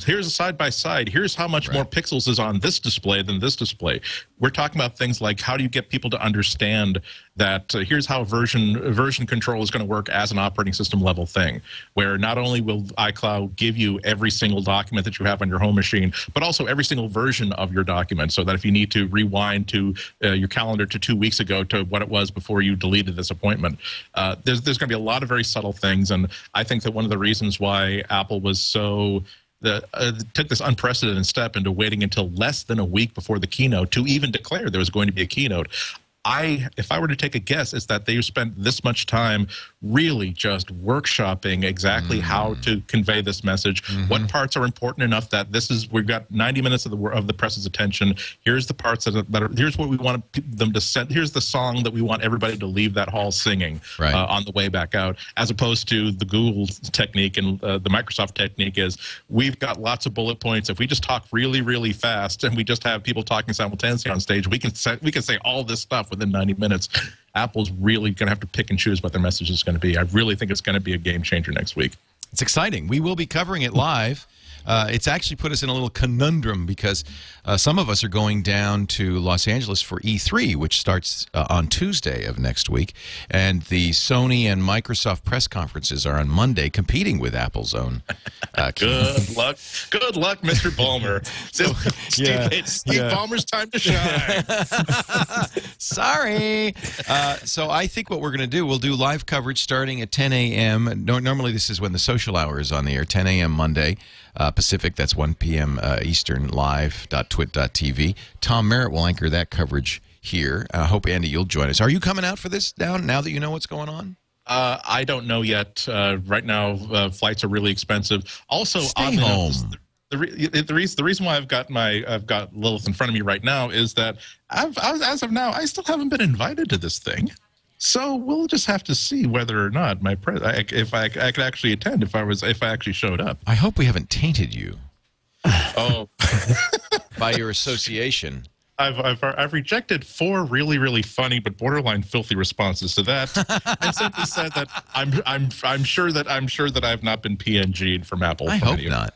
here's a side-by-side, here's how much more pixels is on this display than this display. We're talking about things like how do you get people to understand that here's how version control is going to work as an operating system level thing, where not only will iCloud give you every single document that you have on your home machine, but also every single version of your document, so that if you need to rewind to your calendar to 2 weeks ago to what it was before you deleted this appointment, there's going to be a lot of very subtle things. And I think that one of the reasons why Apple was so took this unprecedented step into waiting until less than a week before the keynote to even declare there was going to be a keynote, if I were to take a guess, is that they spent this much time really just workshopping exactly how to convey this message. What parts are important enough that we've got 90 minutes of the press's attention. Here's the parts that are here's what we want them to send. Here's the song that we want everybody to leave that hall singing on the way back out, as opposed to the Google technique and the Microsoft technique is we've got lots of bullet points. If we just talk really, really fast and we just have people talking simultaneously on stage, we can say all this stuff within 90 minutes. Apple's really going to have to pick and choose what their message is going to be. I really think it's going to be a game changer next week. It's exciting. We will be covering it live. It's actually put us in a little conundrum because some of us are going down to Los Angeles for E3, which starts on Tuesday of next week. And the Sony and Microsoft press conferences are on Monday, competing with Apple's own. Good luck. Good luck, Mr. Ballmer. Steve Ballmer's time to shine. Sorry. So I think what we're going to do, we'll do live coverage starting at 10 a.m. Normally this is when the social hour is on the air, 10 a.m. Monday Pacific. That's 1 p.m. Eastern, live.twit.tv. Tom Merritt will anchor that coverage here. I hope, Andy, you'll join us. Are you coming out for this now that you know what's going on? I don't know yet. Right now, flights are really expensive. Also, stay home. The reason why I've got Lilith in front of me right now is that as of now, I still haven't been invited to this thing. So we'll just have to see whether or not if I could actually attend if I actually showed up. I hope we haven't tainted you. Oh, by your association. I've rejected 4 really, really funny but borderline filthy responses to that, and simply said that I'm sure that I've not been PNG'd from Apple. I hope not.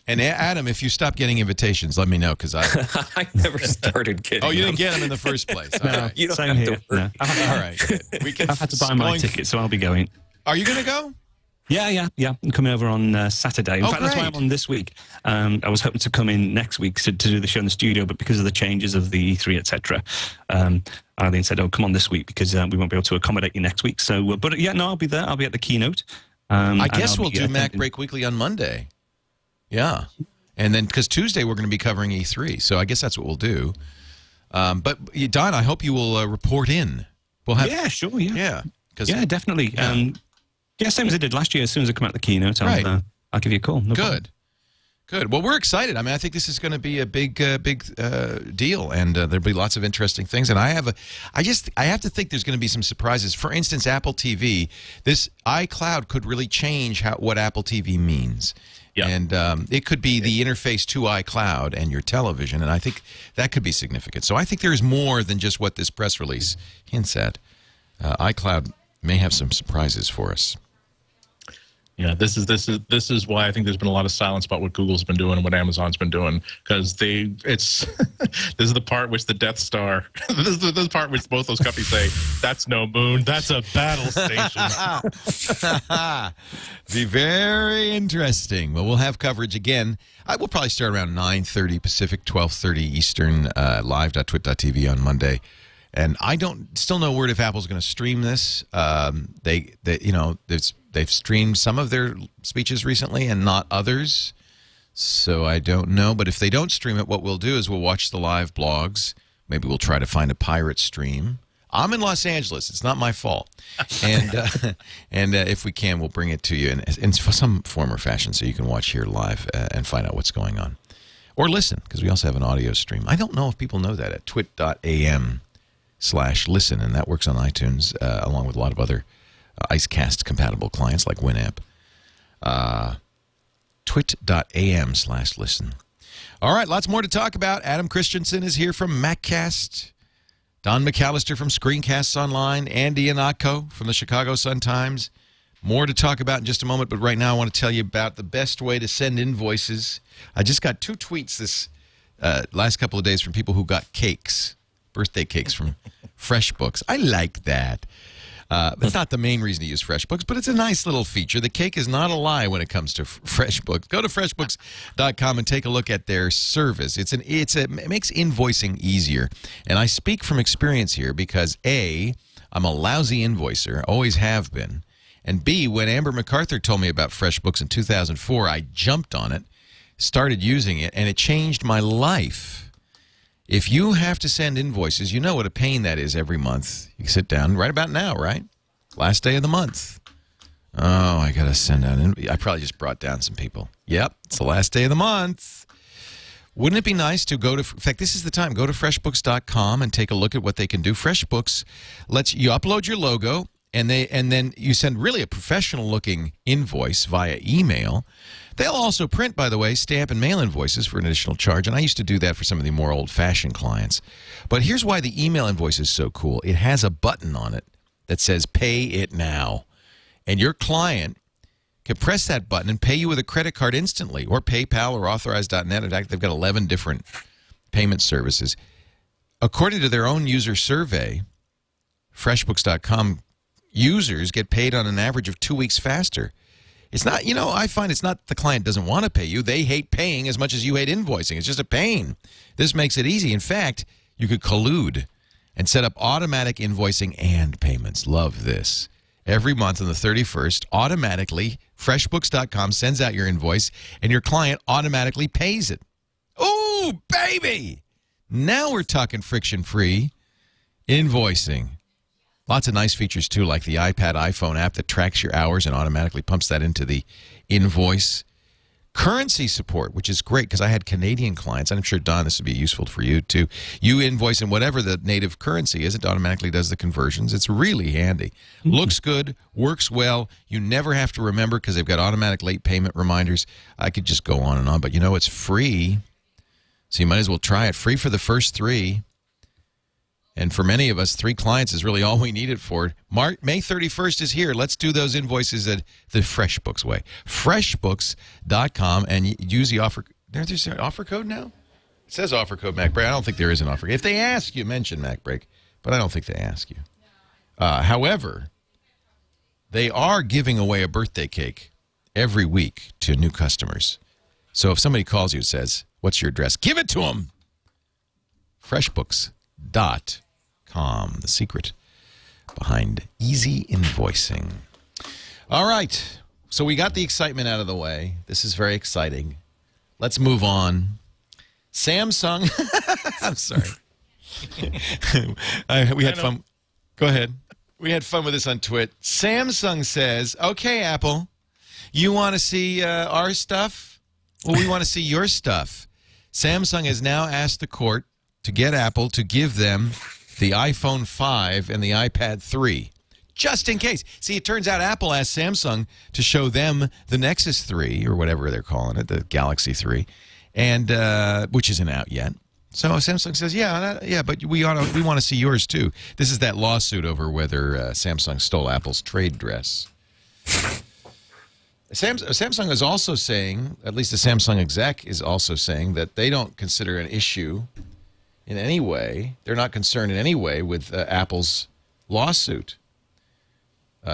And Adam, if you stop getting invitations, let me know, because I never started getting. Oh, you didn't get them in the first place. All right. You don't Same have here. to worry. No. All right. I've had to buy my ticket, so I'll be going. Are you going to go? Yeah. I'm coming over on Saturday. In fact, that's why great. I'm on this week. I was hoping to come in next week to do the show in the studio, but because of the changes of the E3, etc., Eileen said, "Oh, come on this week because we won't be able to accommodate you next week." So, but yeah, no, I'll be there. I'll be at the keynote. I guess we'll do MacBreak Weekly on Monday. Yeah, and then because Tuesday we're going to be covering E3, so I guess that's what we'll do. But Don, I hope you will report in. We'll have. Yeah, sure. Yeah. Yeah. Definitely. Yeah. Same as I did last year. As soon as I come out the keynote, I'll give you a call. No problem. Good. Well, we're excited. I mean, I think this is going to be a big deal, and there'll be lots of interesting things. And I have to think there's going to be some surprises. For instance, Apple TV. This iCloud could really change what Apple TV means. Yeah. And it could be the interface to iCloud and your television, and I think that could be significant. So I think there's more than just what this press release hints at. iCloud may have some surprises for us. Yeah, this is why I think there's been a lot of silence about what Google's been doing and what Amazon's been doing, because this is the part which the Death Star, this is the part which both those companies say, that's no moon, that's a battle station. Be very interesting. Well, we'll have coverage again. We'll probably start around 9:30 Pacific, 12:30 Eastern, live.twit.tv on Monday. And I still no word if Apple's going to stream this. They've streamed some of their speeches recently and not others. So I don't know. But if they don't stream it, what we'll do is we'll watch the live blogs. Maybe we'll try to find a pirate stream. I'm in Los Angeles. It's not my fault. And if we can, we'll bring it to you in some form or fashion so you can watch here live and find out what's going on. Or listen, because we also have an audio stream. I don't know if people know that at twit.am/listen, and that works on iTunes along with a lot of other IceCast-compatible clients like Winamp. Twit.am/listen. All right, lots more to talk about. Adam Christianson is here from MacCast. Don McAllister from Screencasts Online. Andy Ihnatko from the Chicago Sun-Times. More to talk about in just a moment, but right now I want to tell you about the best way to send invoices. I just got 2 tweets this last couple of days from people who got cakes, birthday cakes from Freshbooks. I like that. It's not the main reason to use Freshbooks, but it's a nice little feature. The cake is not a lie when it comes to Freshbooks. Go to freshbooks.com and take a look at their service. It makes invoicing easier. And I speak from experience here because A, I'm a lousy invoicer, always have been. And B, when Amber MacArthur told me about Freshbooks in 2004, I jumped on it, started using it, and it changed my life. If you have to send invoices, you know what a pain that is every month. You sit down right about now, right? Last day of the month. Oh, I got to send out. I probably just brought down some people. Yep, it's the last day of the month. Wouldn't it be nice to go to, in fact, this is the time, go to freshbooks.com and take a look at what they can do. FreshBooks lets you upload your logo, and then you send really a professional-looking invoice via email. They'll also print, by the way, stamp and mail invoices for an additional charge, and I used to do that for some of the more old-fashioned clients. But here's why the email invoice is so cool. It has a button on it that says Pay It Now, and your client can press that button and pay you with a credit card instantly, or PayPal or Authorize.net. In fact, they've got 11 different payment services. According to their own user survey, FreshBooks.com users get paid on an average of 2 weeks faster. It's not, I find it's not the client doesn't want to pay you. They hate paying as much as you hate invoicing. It's just a pain. This makes it easy. In fact, you could collude. and set up automatic invoicing and payments. Love this. Every month on the 31st, automatically, FreshBooks.com sends out your invoice, and your client automatically pays it. Ooh, baby! Now we're talking friction-free invoicing. Lots of nice features, too, like the iPad, iPhone app that tracks your hours and automatically pumps that into the invoice. Currency support, which is great because I had Canadian clients. I'm sure, Don, this would be useful for you, too. You invoice in whatever the native currency is. It automatically does the conversions. It's really handy. Looks good, works well. You never have to remember because they've got automatic late payment reminders. I could just go on and on, but you know it's free, so you might as well try it. Free for the first 3. And for many of us, 3 clients is really all we need it for. May 31st is here. Let's do those invoices at the FreshBooks way. Freshbooks.com, and use the offer. There's an offer code now? It says offer code MacBreak. I don't think there is an offer. If they ask you, mention MacBreak, but I don't think they ask you. However, they are giving away a birthday cake every week to new customers. So if somebody calls you and says, what's your address? Give it to them. FreshBooks.com, the secret behind easy invoicing. All right, so we got the excitement out of the way. This is very exciting. Let's move on. Samsung. I'm sorry. We had fun. Go ahead. We had fun with this on Twit. Samsung says, okay, Apple, you want to see our stuff? Well, we want to see your stuff. Samsung has now asked the court to get Apple to give them the iPhone 5 and the iPad 3, just in case. See, it turns out Apple asked Samsung to show them the Nexus 3, or whatever they're calling it, the Galaxy 3, and which isn't out yet. So Samsung says, yeah, but we want to see yours too. This is that lawsuit over whether Samsung stole Apple's trade dress. Samsung is also saying, at least the Samsung exec is also saying, that they don't consider an issue in any way. They're not concerned in any way with Apple's lawsuit.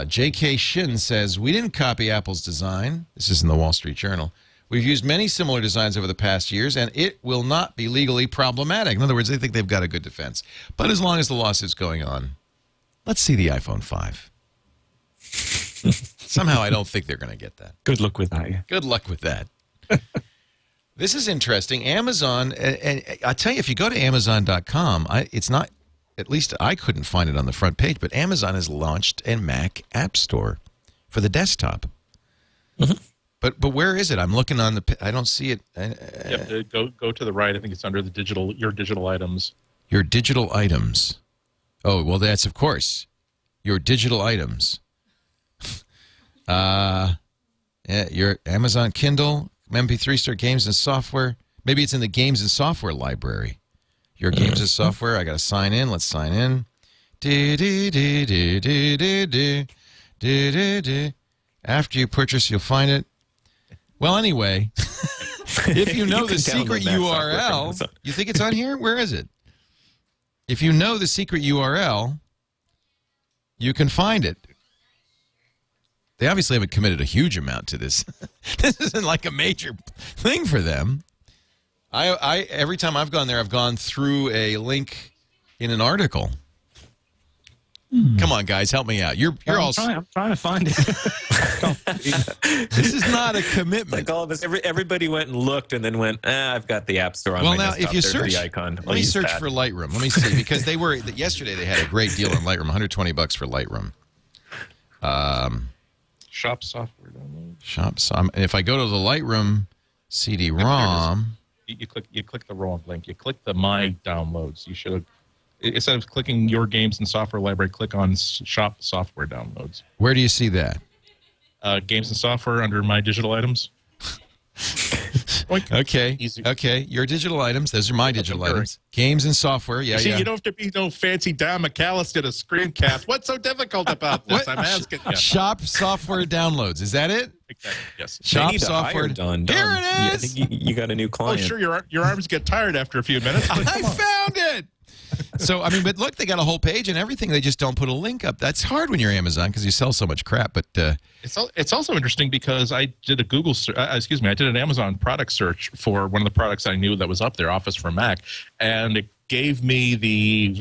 J.K. Shin says, we didn't copy Apple's design. This is in the Wall Street Journal. We've used many similar designs over the past years, and it will not be legally problematic. In other words, they think they've got a good defense. But as long as the lawsuit's going on, let's see the iPhone 5. Somehow I don't think they're going to get that. Good luck with that, yeah. Good luck with that. This is interesting. Amazon, and I'll tell you, if you go to Amazon.com, it's not, at least I couldn't find it on the front page, but Amazon has launched a Mac App Store for the desktop. Mm-hmm. But where is it? I'm looking on the, I don't see it. You have to go to the right. I think it's under the your digital items. Your digital items. Oh, well, that's, of course, your digital items. Yeah, your Amazon Kindle, MP3 Store, games and software. Maybe it's in the games and software library. Your games and software. I got to sign in. Let's sign in. After you purchase, you'll find it. Well, anyway, if you know the secret URL, you think it's on here? Where is it? If you know the secret URL, you can find it. They obviously haven't committed a huge amount to this. This isn't like a major thing for them. Every time I've gone there, I've gone through a link in an article. Come on, guys, help me out. I'm trying to find it. This is not a commitment. Like all of us, everybody went and looked, and then went, I've got the App Store on my desktop. If you search, the icon. Let me search for Lightroom. Let me see, because yesterday they had a great deal on Lightroom, $120 for Lightroom. Shop software download. And if I go to the Lightroom CD-ROM, you click the wrong link. You click the My Downloads. You should have, instead of clicking Your Games and Software Library, click on Shop Software Downloads. Where do you see that? Games and Software under My Digital Items. Okay. Easy. Okay. Your digital items. Those are my digital items. Games and software. Yeah, you don't have to be no fancy Don McAllister to screencast. What's so difficult about this? I'm asking you. Shop software downloads. Is that it? Exactly. Yes. Shop software. Don. Here it is. I think you got a new client. Oh, sure. Your arms get tired after a few minutes. I found it. So, I mean, but look, they got a whole page and everything. They just don't put a link up. That's hard when you're Amazon because you sell so much crap. But it's also interesting because I did I did an Amazon product search for one of the products I knew that was up there, Office for Mac, and it gave me the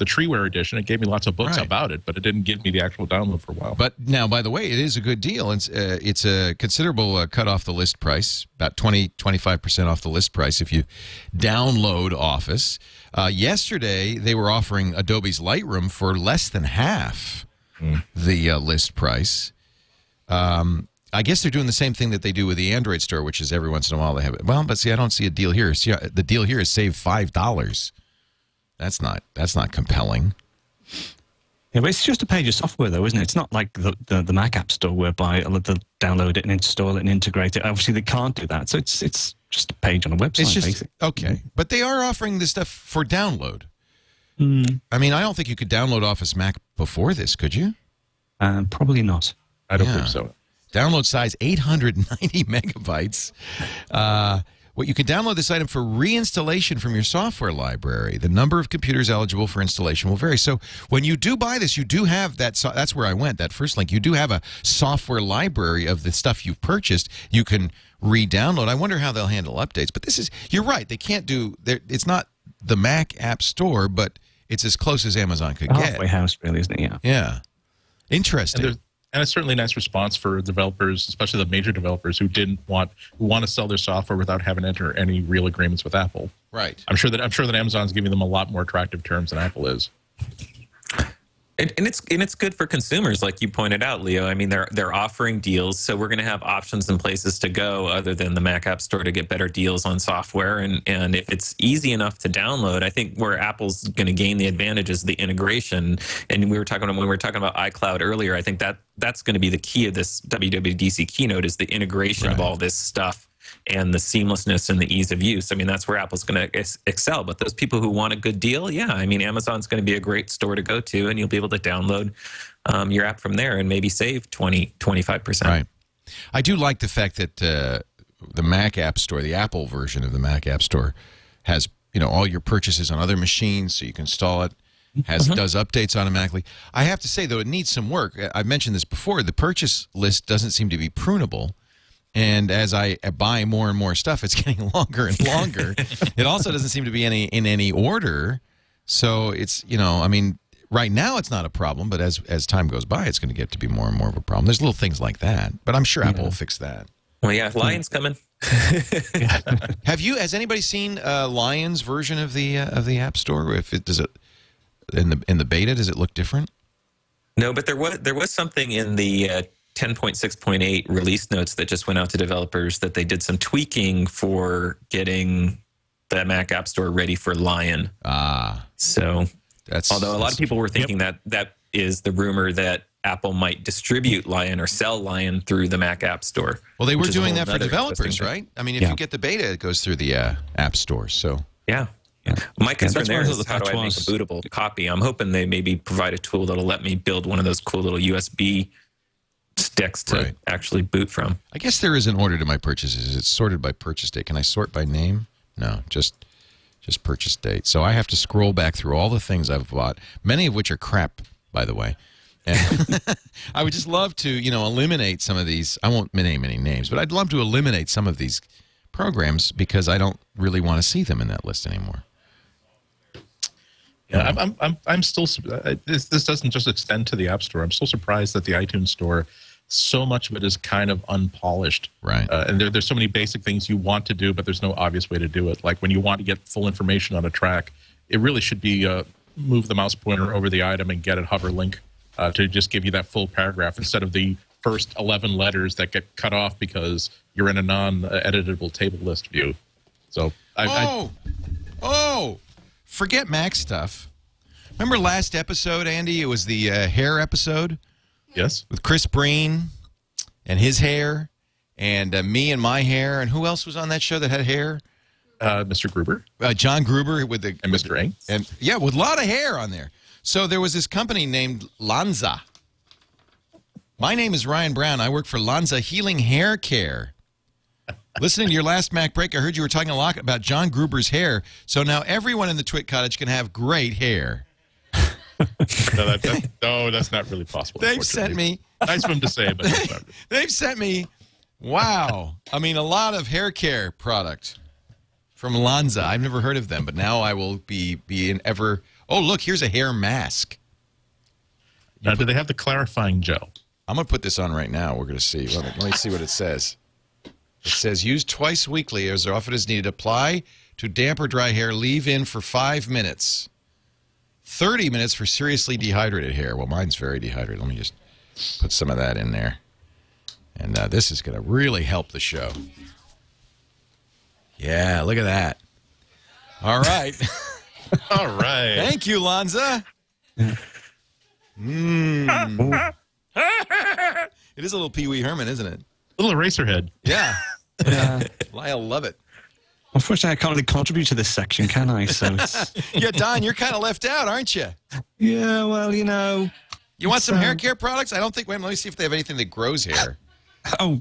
Treeware edition. It gave me lots of books about it, but it didn't give me the actual download for a while. But now, by the way, it is a good deal. It's a considerable cut off the list price, about 25% off the list price if you download Office. Yesterday, they were offering Adobe's Lightroom for less than half the list price. I guess they're doing the same thing that they do with the Android store, which is every once in a while they have it. Well, but see, I don't see a deal here. See, the deal here is save $5. That's not compelling. Yeah, but it's just a page of software, though, isn't it? It's not like the Mac App Store whereby they'll download it and install it and integrate it. Obviously, they can't do that, so it's just a page on a website. It's just basically. Okay, but they are offering this stuff for download. I mean, I don't think you could download Office Mac before this, could you? Probably not. I don't think so. Download size 890 megabytes. What you can download this item for reinstallation from your software library. The number of computers eligible for installation will vary. So when you do buy this, you do have that. That's where I went. That first link. You do have a software library of the stuff you've purchased. You can re-download. I wonder how they'll handle updates. But this is. You're right. They can't do. It's not the Mac App Store, but it's as close as Amazon could get. Halfway house, really, isn't it? Yeah. Yeah. Interesting. And it's certainly a nice response for developers, especially the major developers who want to sell their software without having to enter any real agreements with Apple. Right. I'm sure that Amazon's giving them a lot more attractive terms than Apple is. And it's good for consumers, like you pointed out, Leo. I mean, they're offering deals, so we're going to have options and places to go other than the Mac App Store to get better deals on software. And if it's easy enough to download, I think where Apple's going to gain the advantage is the integration. And when we were talking about iCloud earlier, I think that's going to be the key of this WWDC keynote is the integration of all this stuff and the seamlessness and the ease of use. I mean, that's where Apple's going to excel. But those people who want a good deal, yeah, I mean, Amazon's going to be a great store to go to, and you'll be able to download your app from there and maybe save 25%. Right. I do like the fact that the Mac App Store, the Apple version of the Mac App Store, has all your purchases on other machines, so you can install it. Does updates automatically. I have to say, though, it needs some work. I've mentioned this before. The purchase list doesn't seem to be prunable. And as I buy more and more stuff, it's getting longer and longer. It also doesn't seem to be in any order. So it's, I mean, right now it's not a problem, but as time goes by, it's going to get to be more and more of a problem. There's little things like that, but I'm sure Apple will fix that. Well, yeah, Lion's coming. Has anybody seen Lion's version of the App Store? In the beta, does it look different? No, but there was something in the 10.6.8 release notes that just went out to developers that they did some tweaking for getting the Mac App Store ready for Lion. So although a lot of people were thinking that is the rumor that Apple might distribute Lion or sell Lion through the Mac App Store. Well, they were doing that for developers, right? I mean, if you get the beta, it goes through the App Store. So yeah. My concern there is how do I make a bootable copy? I'm hoping they maybe provide a tool that'll let me build one of those cool little USB sticks to actually boot from. I guess there is an order to my purchases. It's sorted by purchase date. Can I sort by name? No, just purchase date. So I have to scroll back through all the things I've bought, many of which are crap, by the way. And I would just love to, eliminate some of these. I won't name any names, but I'd love to eliminate some of these programs because I don't really want to see them in that list anymore. Yeah, I'm still. This doesn't just extend to the App Store. I'm still surprised that the iTunes Store, so much of it is kind of unpolished. Right. And there's so many basic things you want to do, but there's no obvious way to do it. Like when you want to get full information on a track, it really should be move the mouse pointer over the item and get a hover link to just give you that full paragraph instead of the first 11 letters that get cut off because you're in a non-editable table list view. So forget Mac stuff. Remember last episode, Andy? It was the hair episode. Yes. With Chris Breen and his hair and me and my hair. And who else was on that show that had hair? Mr. Gruber. John Gruber. And Mr. Eng. And, yeah, with a lot of hair on there. So there was this company named Lanza. My name is Ryan Brown. I work for Lanza Healing Hair Care. Listening to your last MacBreak, I heard you were talking a lot about John Gruber's hair. So now everyone in the Twit Cottage can have great hair. No, that's not really possible. They've sent me. Nice of them to say, but that's not. They've sent me. Wow. I mean, a lot of hair care product from Lanza. I've never heard of them, but now I will be in ever. Oh, look, here's a hair mask. Now, do they have the clarifying gel? I'm going to put this on right now. We're going to see. Let me see what it says. It says, use twice weekly as often as needed. Apply to damp or dry hair. Leave in for 5 minutes. 30 minutes for seriously dehydrated hair. Well, mine's very dehydrated. Let me just put some of that in there. And this is going to really help the show. Yeah, look at that. All right. All right. Thank you, Lanza. It is a little Pee Wee Herman, isn't it? A little eraser head. Yeah. Lyle love it. Unfortunately, I can't really contribute to this section, can I? So it's... Yeah, Don, you're kind of left out, aren't you? Yeah, well, you know. You want some hair care products? I don't think. Wait, let me see if they have anything that grows hair. Oh.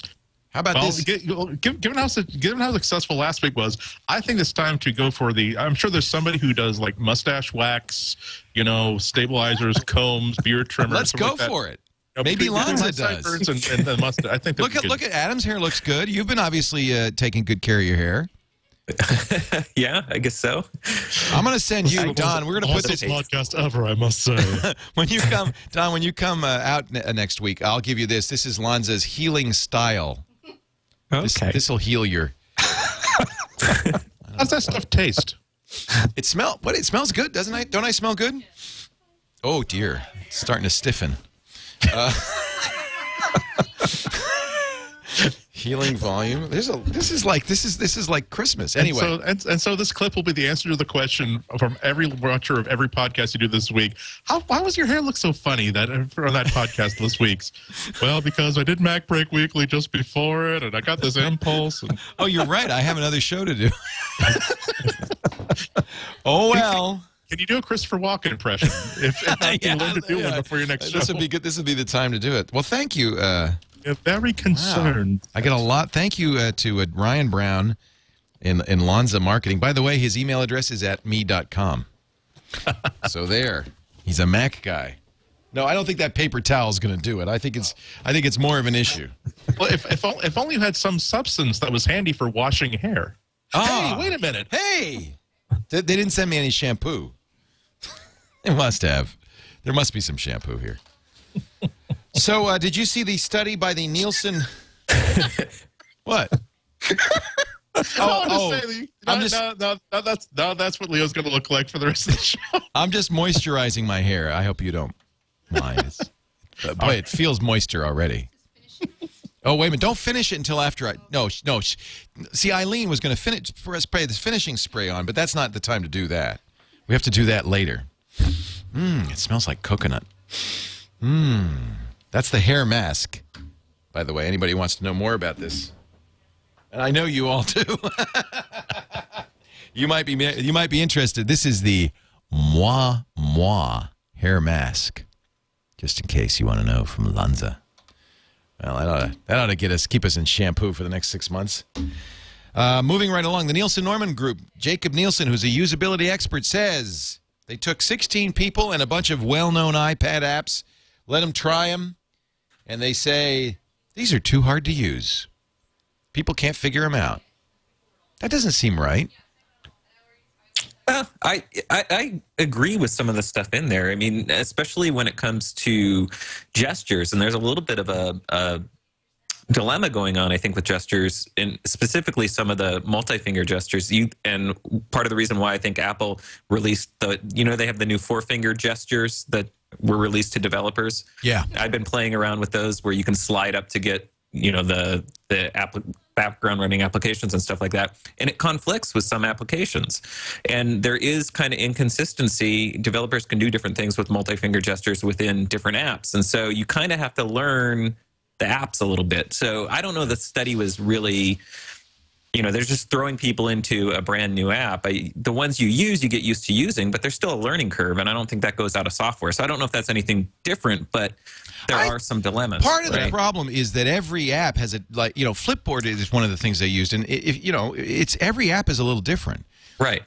How about this? Given how successful last week was, I think it's time to go for the. I'm sure there's somebody who does like mustache wax, you know, stabilizers, combs, beard trimmers. Let's go like for it. Maybe Lanza does. And the mustache. I think. Look at Adam's hair. Looks good. You've been obviously taking good care of your hair. Yeah, I guess so. I'm going to send you, Don. We're going to put this podcast ever, I must say. When you come, Don, when you come out next week, I'll give you this. This is Lanza's healing style. Okay. This will heal your. How's that stuff taste? It smells good, doesn't it? Don't I smell good? Oh dear, it's starting to stiffen. Healing volume. This is like Christmas. Anyway, and so this clip will be the answer to the question from every watcher of every podcast you do this week. Why was your hair look so funny on that podcast this week's? Well, because I did MacBreak Weekly just before it, and I got this impulse. And... Oh, you're right. I have another show to do. Oh well. Can you do a Christopher Walken impression? If I can learn to do one before your next show. This would be good. This would be the time to do it. Well, thank you. You're very concerned. Wow. I get a lot. Thank you to Ryan Brown in Lanza Marketing. By the way, his email address is at me.com. So there. He's a Mac guy. No, I don't think that paper towel is going to do it. I think it's more of an issue. Well, if only you had some substance that was handy for washing hair. Ah. Hey, wait a minute. Hey. They didn't send me any shampoo. They must have. There must be some shampoo here. So, did you see the study by the Nielsen? What? That's what Leo's going to look like for the rest of the show. I'm just moisturizing my hair. I hope you don't mind. Boy, it feels moisture already. Oh, wait a minute. Don't finish it until after I... No. See, Eileen was going to spray this finishing spray on, but that's not the time to do that. We have to do that later. It smells like coconut. That's the hair mask, by the way. Anybody wants to know more about this? And I know you all do. You might be interested. This is the Moi hair mask. Just in case you want to know, from Lanza. Well, that ought to keep us in shampoo for the next 6 months. Moving right along, the Nielsen Norman Group. Jacob Nielsen, who's a usability expert, says they took 16 people and a bunch of well-known iPad apps, let them try them, and they say, these are too hard to use. People can't figure them out. That doesn't seem right. I agree with some of the stuff in there. I mean, especially when it comes to gestures, and there's a little bit of a dilemma going on, I think, with gestures, and specifically some of the multi-finger gestures. And part of the reason why I think Apple released they have the new 4-finger gestures that were released to developers. Yeah, I've been playing around with those where you can slide up to get the background running applications and stuff like that, and it conflicts with some applications, and there is kind of inconsistency. Developers can do different things with multi-finger gestures within different apps, and so you kind of have to learn the apps a little bit. So I don't know, the study was really, they're just throwing people into a brand new app. The ones you use, you get used to using, but there's still a learning curve, and I don't think that goes out of software. So I don't know if that's anything different, but there are some dilemmas. Part of the problem is that every app has Flipboard is one of the things they used, and it's every app is a little different. Right.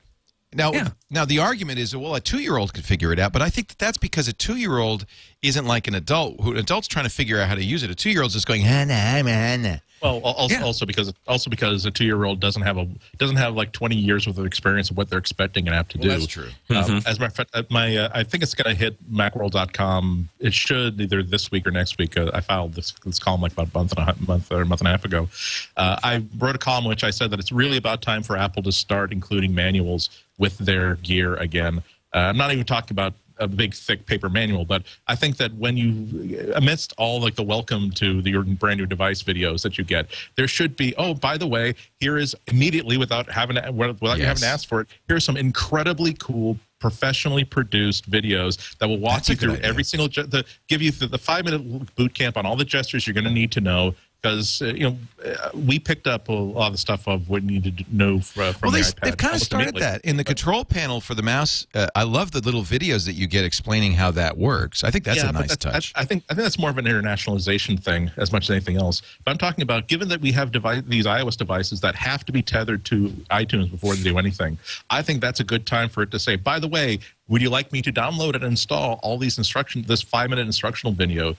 Now the argument is, well, a 2-year-old could figure it out, but I think that's because a 2-year-old isn't like an adult. An adult's trying to figure out how to use it. A 2-year-old's just going, Hannah. Well, also because a 2-year-old doesn't have like 20 years worth of experience of what they're expecting an app to do. That's true. As a matter of fact, I think it's going to hit Macworld.com. It should either this week or next week. I filed this column like about a month and a half ago. I wrote a column in which I said that it's really about time for Apple to start including manuals with their gear again. I'm not even talking about a big thick paper manual, but I think that when you, amidst all like the welcome to your brand new device videos that you get, there should be, oh, by the way, here is immediately without you having to ask for it, here's some incredibly cool professionally produced videos that will walk you through every single give you the 5-minute boot camp on all the gestures you're going to need to know. Because we picked up a lot of the stuff of what you needed to know from the iPad. They've kind of started that in the control panel for the mouse. I love the little videos that you get explaining how that works. I think that's a nice touch. I think that's more of an internationalization thing as much as anything else. But I'm talking about, given that we have these iOS devices that have to be tethered to iTunes before they do anything, I think that's a good time for it to say, by the way, would you like me to download and install all these instructions, this 5-minute instructional video?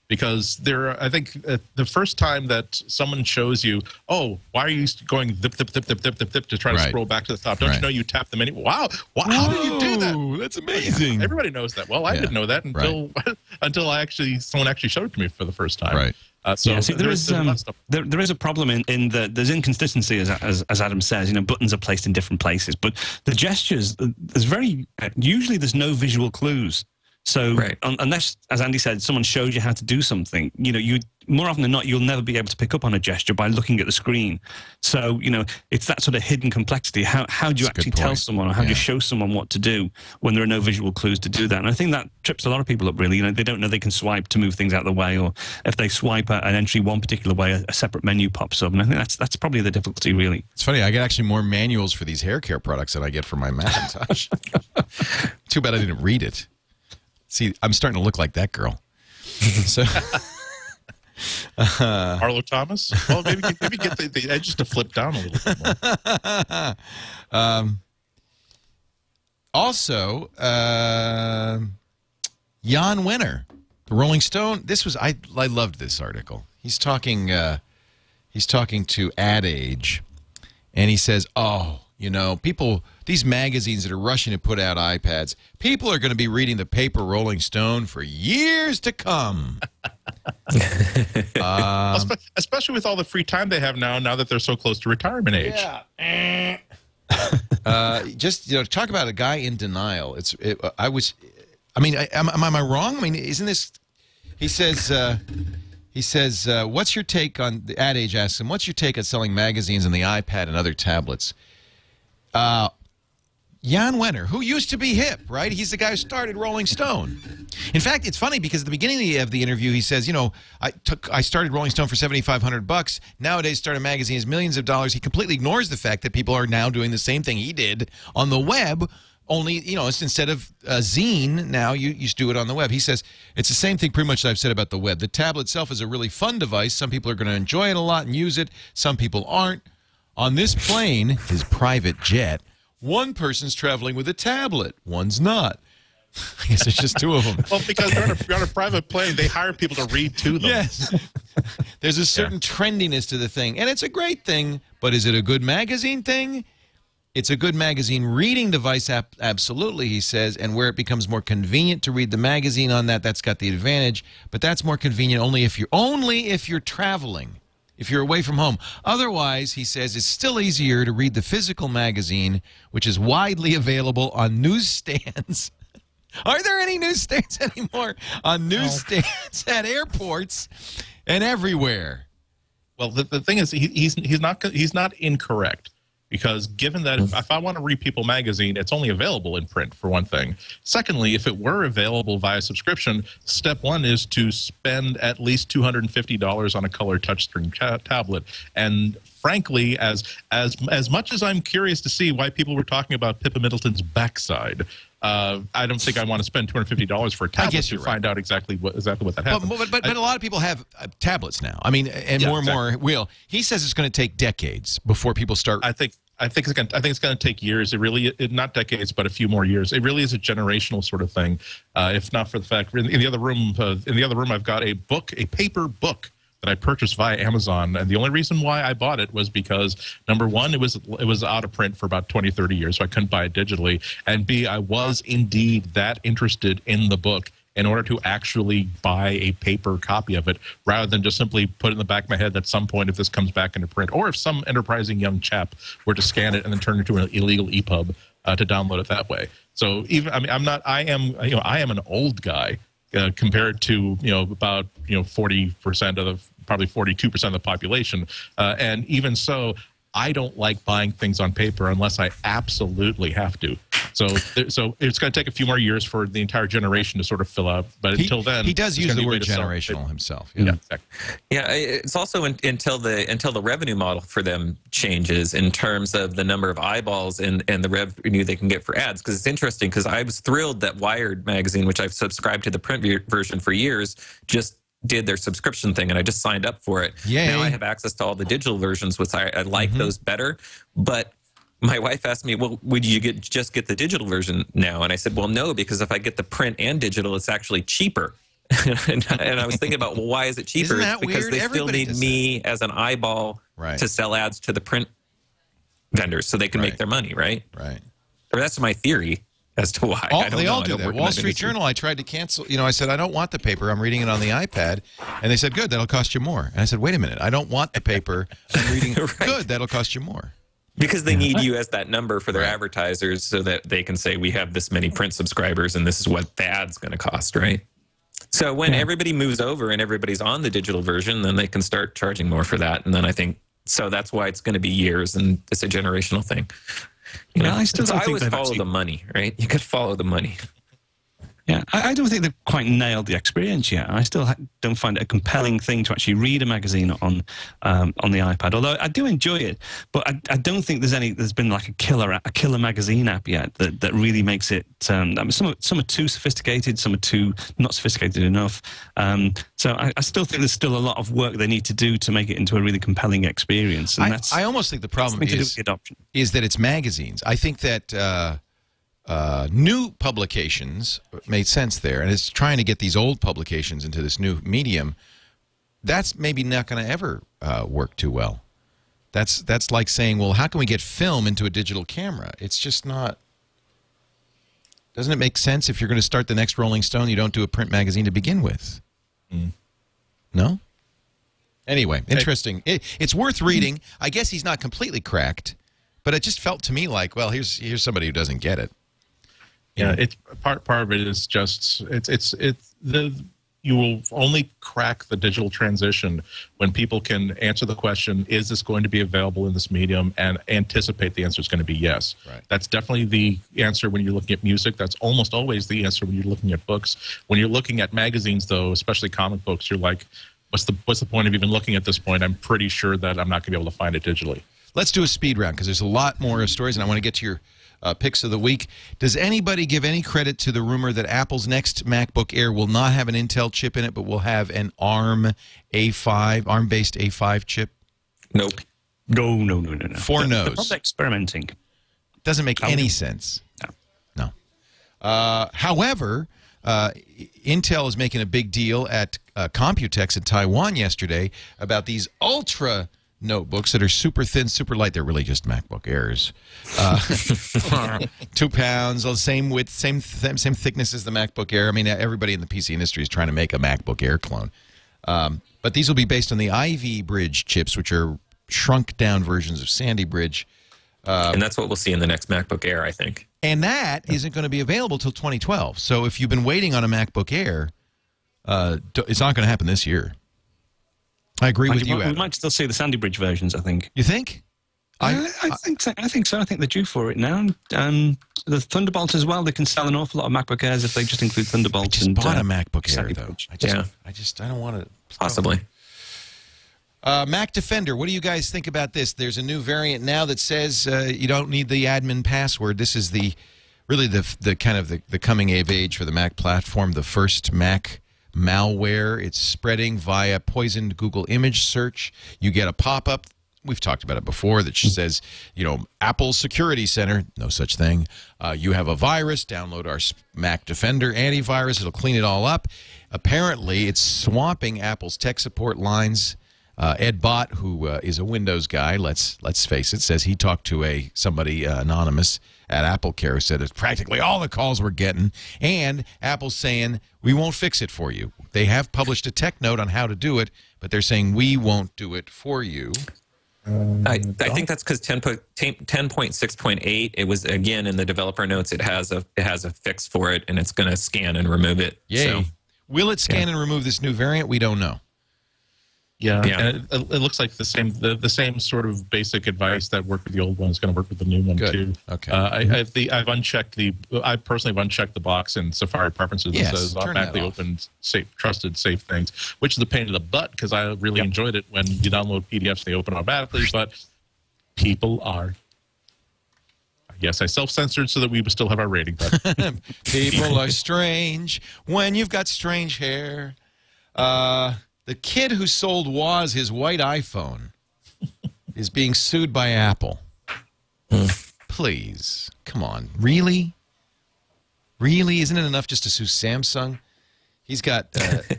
Because I think the first time that someone shows you, oh, why are you going zip to try to scroll back to the top? Don't you know you tap the menu? Wow, how did you do that? That's amazing. Yeah, everybody knows that. Well, I didn't know that until someone actually showed it to me for the first time. Right. There is a problem in the there's inconsistency as Adam says. Buttons are placed in different places, but the gestures usually there's no visual clues. So unless, as Andy said, someone shows you how to do something, you more often than not, you'll never be able to pick up on a gesture by looking at the screen. So, it's that sort of hidden complexity. How do you actually tell someone, or how do you show someone what to do when there are no visual clues to do that? And I think that trips a lot of people up, really. They don't know they can swipe to move things out of the way, or if they swipe an entry one particular way, a separate menu pops up. And I think that's probably the difficulty, really. It's funny. I get actually more manuals for these hair care products than I get for my Macintosh. Too bad I didn't read it. See, I'm starting to look like that girl. So, Arlo Thomas? Well, maybe get the edges to flip down a little bit more. Also, Jan Wenner, the Rolling Stone. I loved this article. He's talking to Ad Age, and he says, "Oh, people, these magazines that are rushing to put out iPads, people are going to be reading the paper Rolling Stone for years to come." Especially with all the free time they have now that they're so close to retirement age. Yeah. Just talk about a guy in denial. Am I wrong? I mean, isn't this? He says, what's your take on, the Ad Age asks him, what's your take on selling magazines on the iPad and other tablets? Jan Wenner, who used to be hip, right? He's the guy who started Rolling Stone. In fact, it's funny because at the beginning of the interview, he says, I started Rolling Stone for $7,500. Nowadays, start a magazine is millions of dollars. He completely ignores the fact that people are now doing the same thing he did on the web. Only, it's instead of a zine, now you do it on the web. He says, it's the same thing pretty much that I've said about the web. The tablet itself is a really fun device. Some people are going to enjoy it a lot and use it. Some people aren't. On this plane, his private jet, one person's traveling with a tablet. One's not. I guess there's just two of them. Well, because you're on a private plane, they hire people to read to them. Yes. There's a certain trendiness to the thing. And it's a great thing, but is it a good magazine thing? It's a good magazine reading device, absolutely, he says, and where it becomes more convenient to read the magazine on that's got the advantage, but that's more convenient only if you're traveling, if you're away from home. Otherwise, he says, it's still easier to read the physical magazine, which is widely available on newsstands. Are there any newsstands anymore? On newsstands at airports and everywhere. Well, the thing is, he's not incorrect. Because given that if I want to read People magazine, it's only available in print, for one thing. Secondly, if it were available via subscription, step one is to spend at least $250 on a color touchscreen tablet. And frankly, as much as I'm curious to see why people were talking about Pippa Middleton's backside, I don't think I want to spend $250 for a tablet to find out exactly what that happens. But a lot of people have tablets now. I mean, and more and more will. He says it's going to take decades before people start. I think it's going to take years. Not decades, but a few more years. It really is a generational sort of thing. If not for the fact, in the other room, I've got a paper book that I purchased via Amazon. And the only reason why I bought it was because, number one, it was out of print for about 20, 30 years, so I couldn't buy it digitally. And B, I was indeed that interested in the book in order to actually buy a paper copy of it, rather than just simply put it in the back of my head that at some point, if this comes back into print, or if some enterprising young chap were to scan it and then turn it into an illegal EPUB to download it that way. So even, I mean, I am an old guy compared to, about, 40% of the, probably 42% of the population. And even so, I don't like buying things on paper unless I absolutely have to. So it's going to take a few more years for the entire generation to sort of fill out. But until then, he does use the word generational himself. Yeah, exactly. Yeah, it's also until the revenue model for them changes in terms of the number of eyeballs and the revenue they can get for ads. Because it's interesting, because I was thrilled that Wired magazine, which I've subscribed to the print version for years, just did their subscription thing, and I just signed up for it. Yay. Now I have access to all the digital versions, which I like those better. But my wife asked me, well, would you just get the digital version now? And I said, well, no, because if I get the print and digital, it's actually cheaper. and I was thinking about, well, why is it cheaper? Isn't that it's because weird? they Everybody still need me as an eyeball to sell ads to the print vendors so they can make their money, right? Right. Or that's my theory as to why. They all do that. Wall Street Journal, I tried to cancel. I said, I don't want the paper. I'm reading it on the iPad. And they said, good, that'll cost you more. And I said, wait a minute. I don't want the paper. I'm reading Good, that'll cost you more. Because they need you as that number for their advertisers so that they can say, we have this many print subscribers and this is what the ad's going to cost, right? So when everybody moves over and everybody's on the digital version, then they can start charging more for that. And then I think, so that's why it's going to be years, and it's a generational thing. I still don't think always follow the money, right? You could follow the money. Yeah, I don't think they've quite nailed the experience yet. I still don't find it a compelling thing to actually read a magazine on the iPad. Although I do enjoy it, but I don't think there's been like a killer magazine app yet that really makes it. Some are too sophisticated, some are too not sophisticated enough. So I still think there's still a lot of work they need to do to make it into a really compelling experience. And I almost think the problem is that it's magazines. I think that. New publications made sense there, and it's trying to get these old publications into this new medium. That's maybe not going to ever work too well. That's like saying, well, how can we get film into a digital camera? It's just not. Doesn't it make sense if you're going to start the next Rolling Stone, you don't do a print magazine to begin with? No? Anyway, interesting. It's worth reading. I guess he's not completely cracked, but it just felt to me like, well, here's somebody who doesn't get it. Yeah, it's part of it is just you will only crack the digital transition when people can answer the question, is this going to be available in this medium, and anticipate the answer is going to be yes. Right. That's definitely the answer when you're looking at music. That's almost always the answer when you're looking at books. When you're looking at magazines, though, especially comic books, you're like, what's the point of even looking at this point? I'm pretty sure that I'm not going to be able to find it digitally. Let's do a speed round because there's a lot more stories, and I want to get to your picks of the week. Does anybody give any credit to the rumor that Apple's next MacBook Air will not have an Intel chip in it, but will have an ARM-based A5 chip? Nope. No. 4 no's. They're probably experimenting. Doesn't make any sense. No. However, Intel is making a big deal at Computex in Taiwan yesterday about these ultra notebooks that are super thin, super light. They're really just MacBook Airs. 2 pounds, the same width, same thickness as the MacBook Air. I mean, everybody in the PC industry is trying to make a MacBook Air clone. But these will be based on the Ivy Bridge chips, which are shrunk-down versions of Sandy Bridge. And that's what we'll see in the next MacBook Air, I think. And that isn't going to be available till 2012. So if you've been waiting on a MacBook Air, it's not going to happen this year. I agree with you, Adam. We might still see the Sandy Bridge versions, I think. You think? I think so. I think so. I think they're due for it now. The Thunderbolt as well. They can sell an awful lot of MacBook Airs if they just include Thunderbolt. I just bought a MacBook Air, though. I don't want to. Possibly. Mac Defender, what do you guys think about this? There's a new variant now that says you don't need the admin password. This is really the kind of the coming of age for the Mac platform, the first Mac malware. It's spreading via poisoned Google image search. You get a pop-up we've talked about it before, that says, you know, Apple Security Center, no such thing. You have a virus, download our Mac Defender antivirus. It'll clean it all up. Apparently, it's swamping Apple's tech support lines. Ed Bott, who is a Windows guy, let's face it, says he talked to somebody anonymous at AppleCare who said it's practically all the calls we're getting, and Apple's saying we won't fix it for you. They have published a tech note on how to do it, but they're saying we won't do it for you. I think that's because 10.6.8, it was, again, in the developer notes, it has a fix for it, and it's going to scan and remove it. Yay. So, will it scan and remove this new variant? We don't know. Yeah, and it looks like the same sort of basic advice that worked with the old one is going to work with the new one too. Okay. I've unchecked I personally have unchecked the box in Safari preferences that says automatically open, safe, trusted, safe things, which is a pain in the butt because I really enjoyed it when you download PDFs, they open automatically. But people are. Yes, I self-censored so that we would still have our rating. But people are strange when you've got strange hair. The kid who sold Woz his white iPhone is being sued by Apple. Please. Come on. Really? Really? Isn't it enough just to sue Samsung? He's got,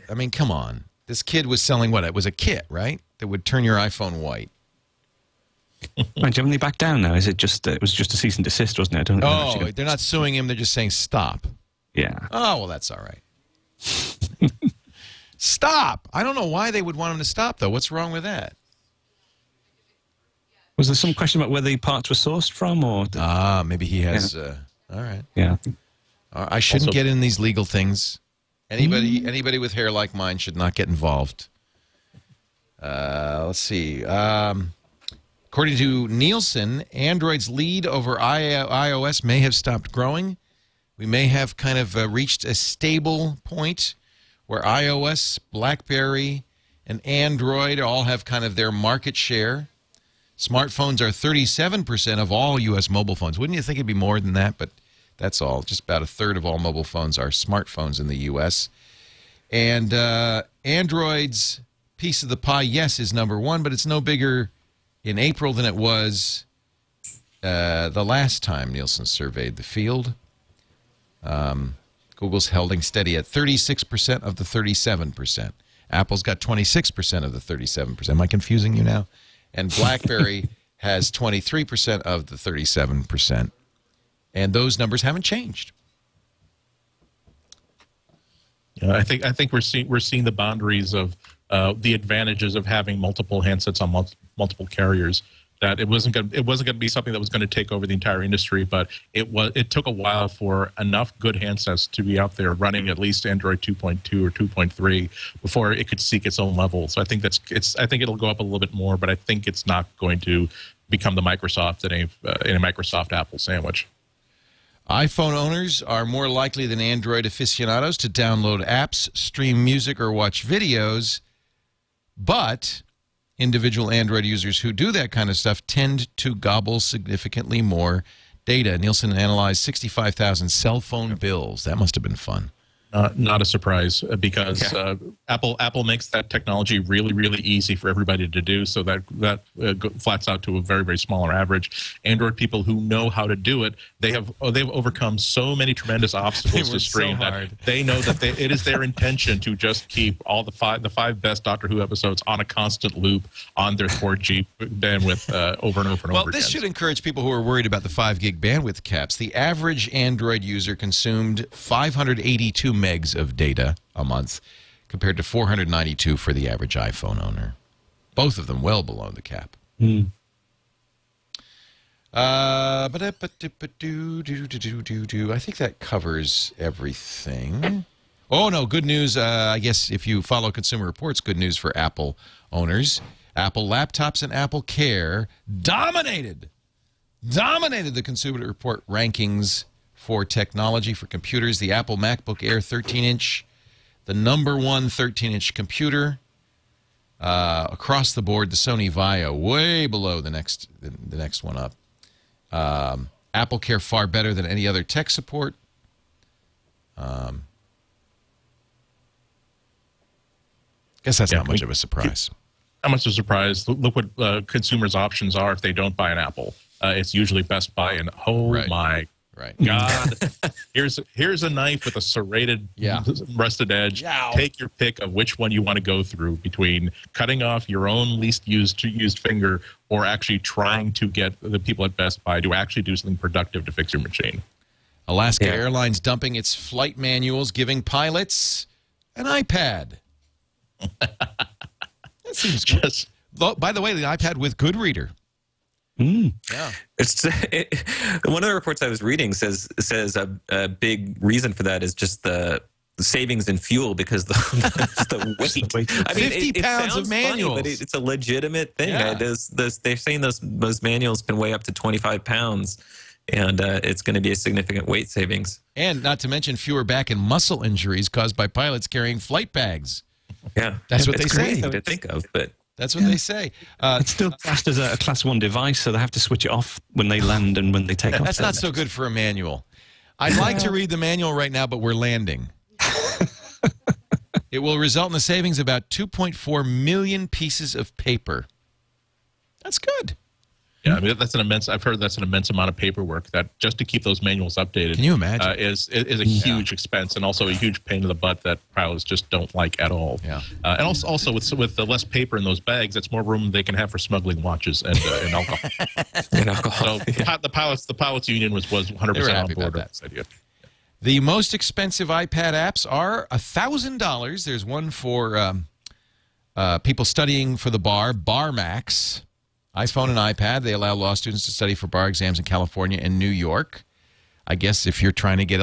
I mean, come on. This kid was selling what? It was a kit, right? That would turn your iPhone white. Right, haven't they backed down now? Is it just, it was just a cease and desist, wasn't it? They're not suing him. They're just saying stop. Yeah. Oh, well, that's all right. Stop! I don't know why they would want him to stop, though. What's wrong with that? Was there some question about where the parts were sourced from, or? Maybe he has. All right. Yeah. I shouldn't get in these legal things. Anybody with hair like mine should not get involved. Let's see. According to Nielsen, Android's lead over iOS may have stopped growing. We may have kind of reached a stable point where iOS, BlackBerry, and Android all have kind of their market share. Smartphones are 37% of all U.S. mobile phones. Wouldn't you think it'd be more than that? But that's all. Just about a third of all mobile phones are smartphones in the U.S. And Android's piece of the pie, yes, is number one, but it's no bigger in April than it was the last time Nielsen surveyed the field. Google's holding steady at 36% of the 37%. Apple's got 26% of the 37%. Am I confusing you now? And BlackBerry has 23% of the 37%. And those numbers haven't changed. Yeah, I think we're seeing the boundaries of the advantages of having multiple handsets on multiple carriers. That it wasn't going to be something that was going to take over the entire industry, but it took a while for enough good handsets to be out there running at least Android 2.2 or 2.3 before it could seek its own level. So I think I think it'll go up a little bit more, but I think it's not going to become the Microsoft in a Microsoft Apple sandwich. iPhone owners are more likely than Android aficionados to download apps, stream music, or watch videos, but individual Android users who do that kind of stuff tend to gobble significantly more data. Nielsen analyzed 65,000 cell phone bills. That must have been fun. Not a surprise because Apple makes that technology really, really easy for everybody to do, so that flats out to a very, very smaller average. Android people who know how to do it, they've overcome so many tremendous obstacles to stream that they know that it is their intention to just keep all the five best Doctor Who episodes on a constant loop on their 4G bandwidth over and over and over again. Well, this should encourage people who are worried about the 5 gig bandwidth caps. The average Android user consumed 582 megs of data a month compared to 492 for the average iPhone owner. Both of them well below the cap. I think that covers everything. Oh, no, good news. I guess if you follow Consumer Reports, good news for Apple owners. Apple laptops and Apple Care dominated the Consumer Report rankings for technology, for computers. The Apple MacBook Air 13-inch, the #1 13-inch computer. Across the board, the Sony Vaio way below the next one up. Apple Care far better than any other tech support. Guess that's not much of a surprise. How much of a surprise? Look what consumers' options are if they don't buy an Apple. It's usually Best Buy, and my God, here's a knife with a serrated rusted edge. Yow. Take your pick of which one you want to go through between cutting off your own least used finger or actually trying to get the people at Best Buy to actually do something productive to fix your machine. Alaska Airlines dumping its flight manuals, giving pilots an iPad. That seems good. By the way, the iPad with Goodreader. Yeah, one of the reports I was reading says a big reason for that is just the savings in fuel because the weight. I mean, 50 pounds of manuals, funny, but it's a legitimate thing. Yeah. They're saying those manuals can weigh up to 25 pounds, and it's going to be a significant weight savings. And not to mention fewer back and muscle injuries caused by pilots carrying flight bags. Yeah, that's what they say. To think of, but. That's what they say. It's still classed as a Class 1 device, so they have to switch it off when they land and when they take off. That's not so good for a manual. I'd like to read the manual right now, but we're landing. It will result in the savings of about 2.4 million pieces of paper. That's good. Yeah, I mean I've heard that's an immense amount of paperwork that just to keep those manuals updated. Can you imagine? Is a huge expense and also a huge pain in the butt that pilots just don't like at all. Yeah. And also with the less paper in those bags, that's more room they can have for smuggling watches and alcohol. And alcohol. So the pilots union was 100% on board with this idea. The most expensive iPad apps are $1,000. There's one for people studying for the bar Max. iPhone and iPad, they allow law students to study for bar exams in California and New York. I guess if you're trying to get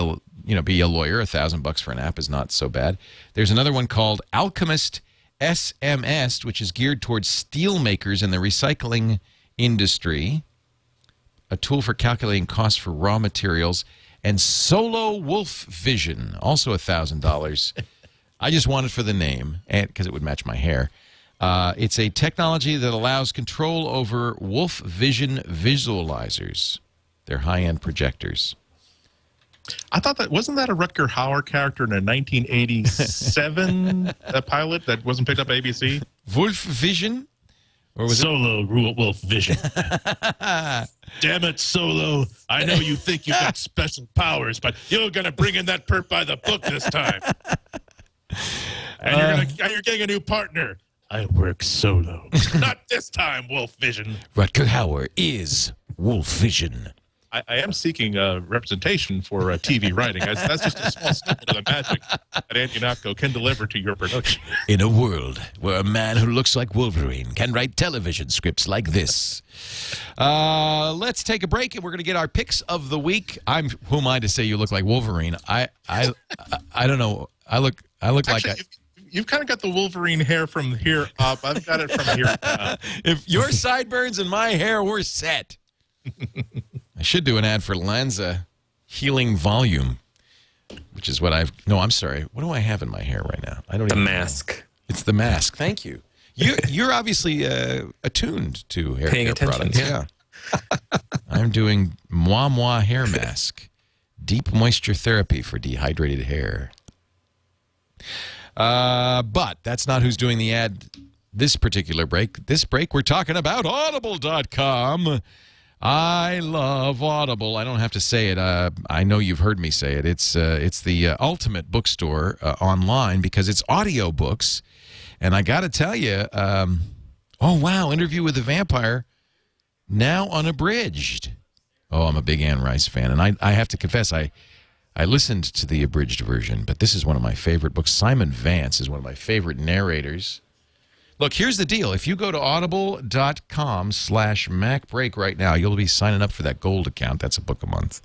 be a lawyer, $1,000 for an app is not so bad. There's another one called Alchemist SMS, which is geared towards steel makers in the recycling industry. A tool for calculating costs for raw materials. And Solo Wolf Vision, also $1,000. I just want it for the name, and because it would match my hair. It's a technology that allows control over Wolf Vision visualizers. They're high-end projectors. I thought wasn't that a Rutger Hauer character in a 1987 pilot that wasn't picked up ABC? Wolf Vision? Or was Solo Wolf Vision. Damn it, Solo. I know you think you got special powers, but you're going to bring in that perp by the book this time. And you're getting a new partner. I work solo. Not this time, Wolf Vision. Rutger Hauer is Wolf Vision. I am seeking representation for TV writing. That's just a small snippet of the magic that Ihnatko can deliver to your production. In a world where a man who looks like Wolverine can write television scripts like this. Let's take a break, and we're going to get our picks of the week. Who am I to say you look like Wolverine? I don't know. I look Actually, like You've kind of got the Wolverine hair from here up. I've got it from here down. If your sideburns and my hair were set. I should do an ad for Lanza Healing Volume, which is what No, I'm sorry. What do I have in my hair right now? I don't. The mask. It's the mask. Thank you. You're obviously attuned to hair care products. Yeah. I'm doing Moi hair mask, deep moisture therapy for dehydrated hair. But that's not who's doing the ad this particular break. This break, we're talking about Audible.com. I love Audible. I don't have to say it. I know you've heard me say it. It's the ultimate bookstore online because it's audiobooks. And I got to tell you, oh, wow, Interview with the Vampire, now unabridged. Oh, I'm a big Anne Rice fan. And I have to confess, I listened to the abridged version, but this is one of my favorite books. Simon Vance is one of my favorite narrators. Look, here's the deal. If you go to audible.com/MacBreak right now, you'll be signing up for that gold account. That's a book a month.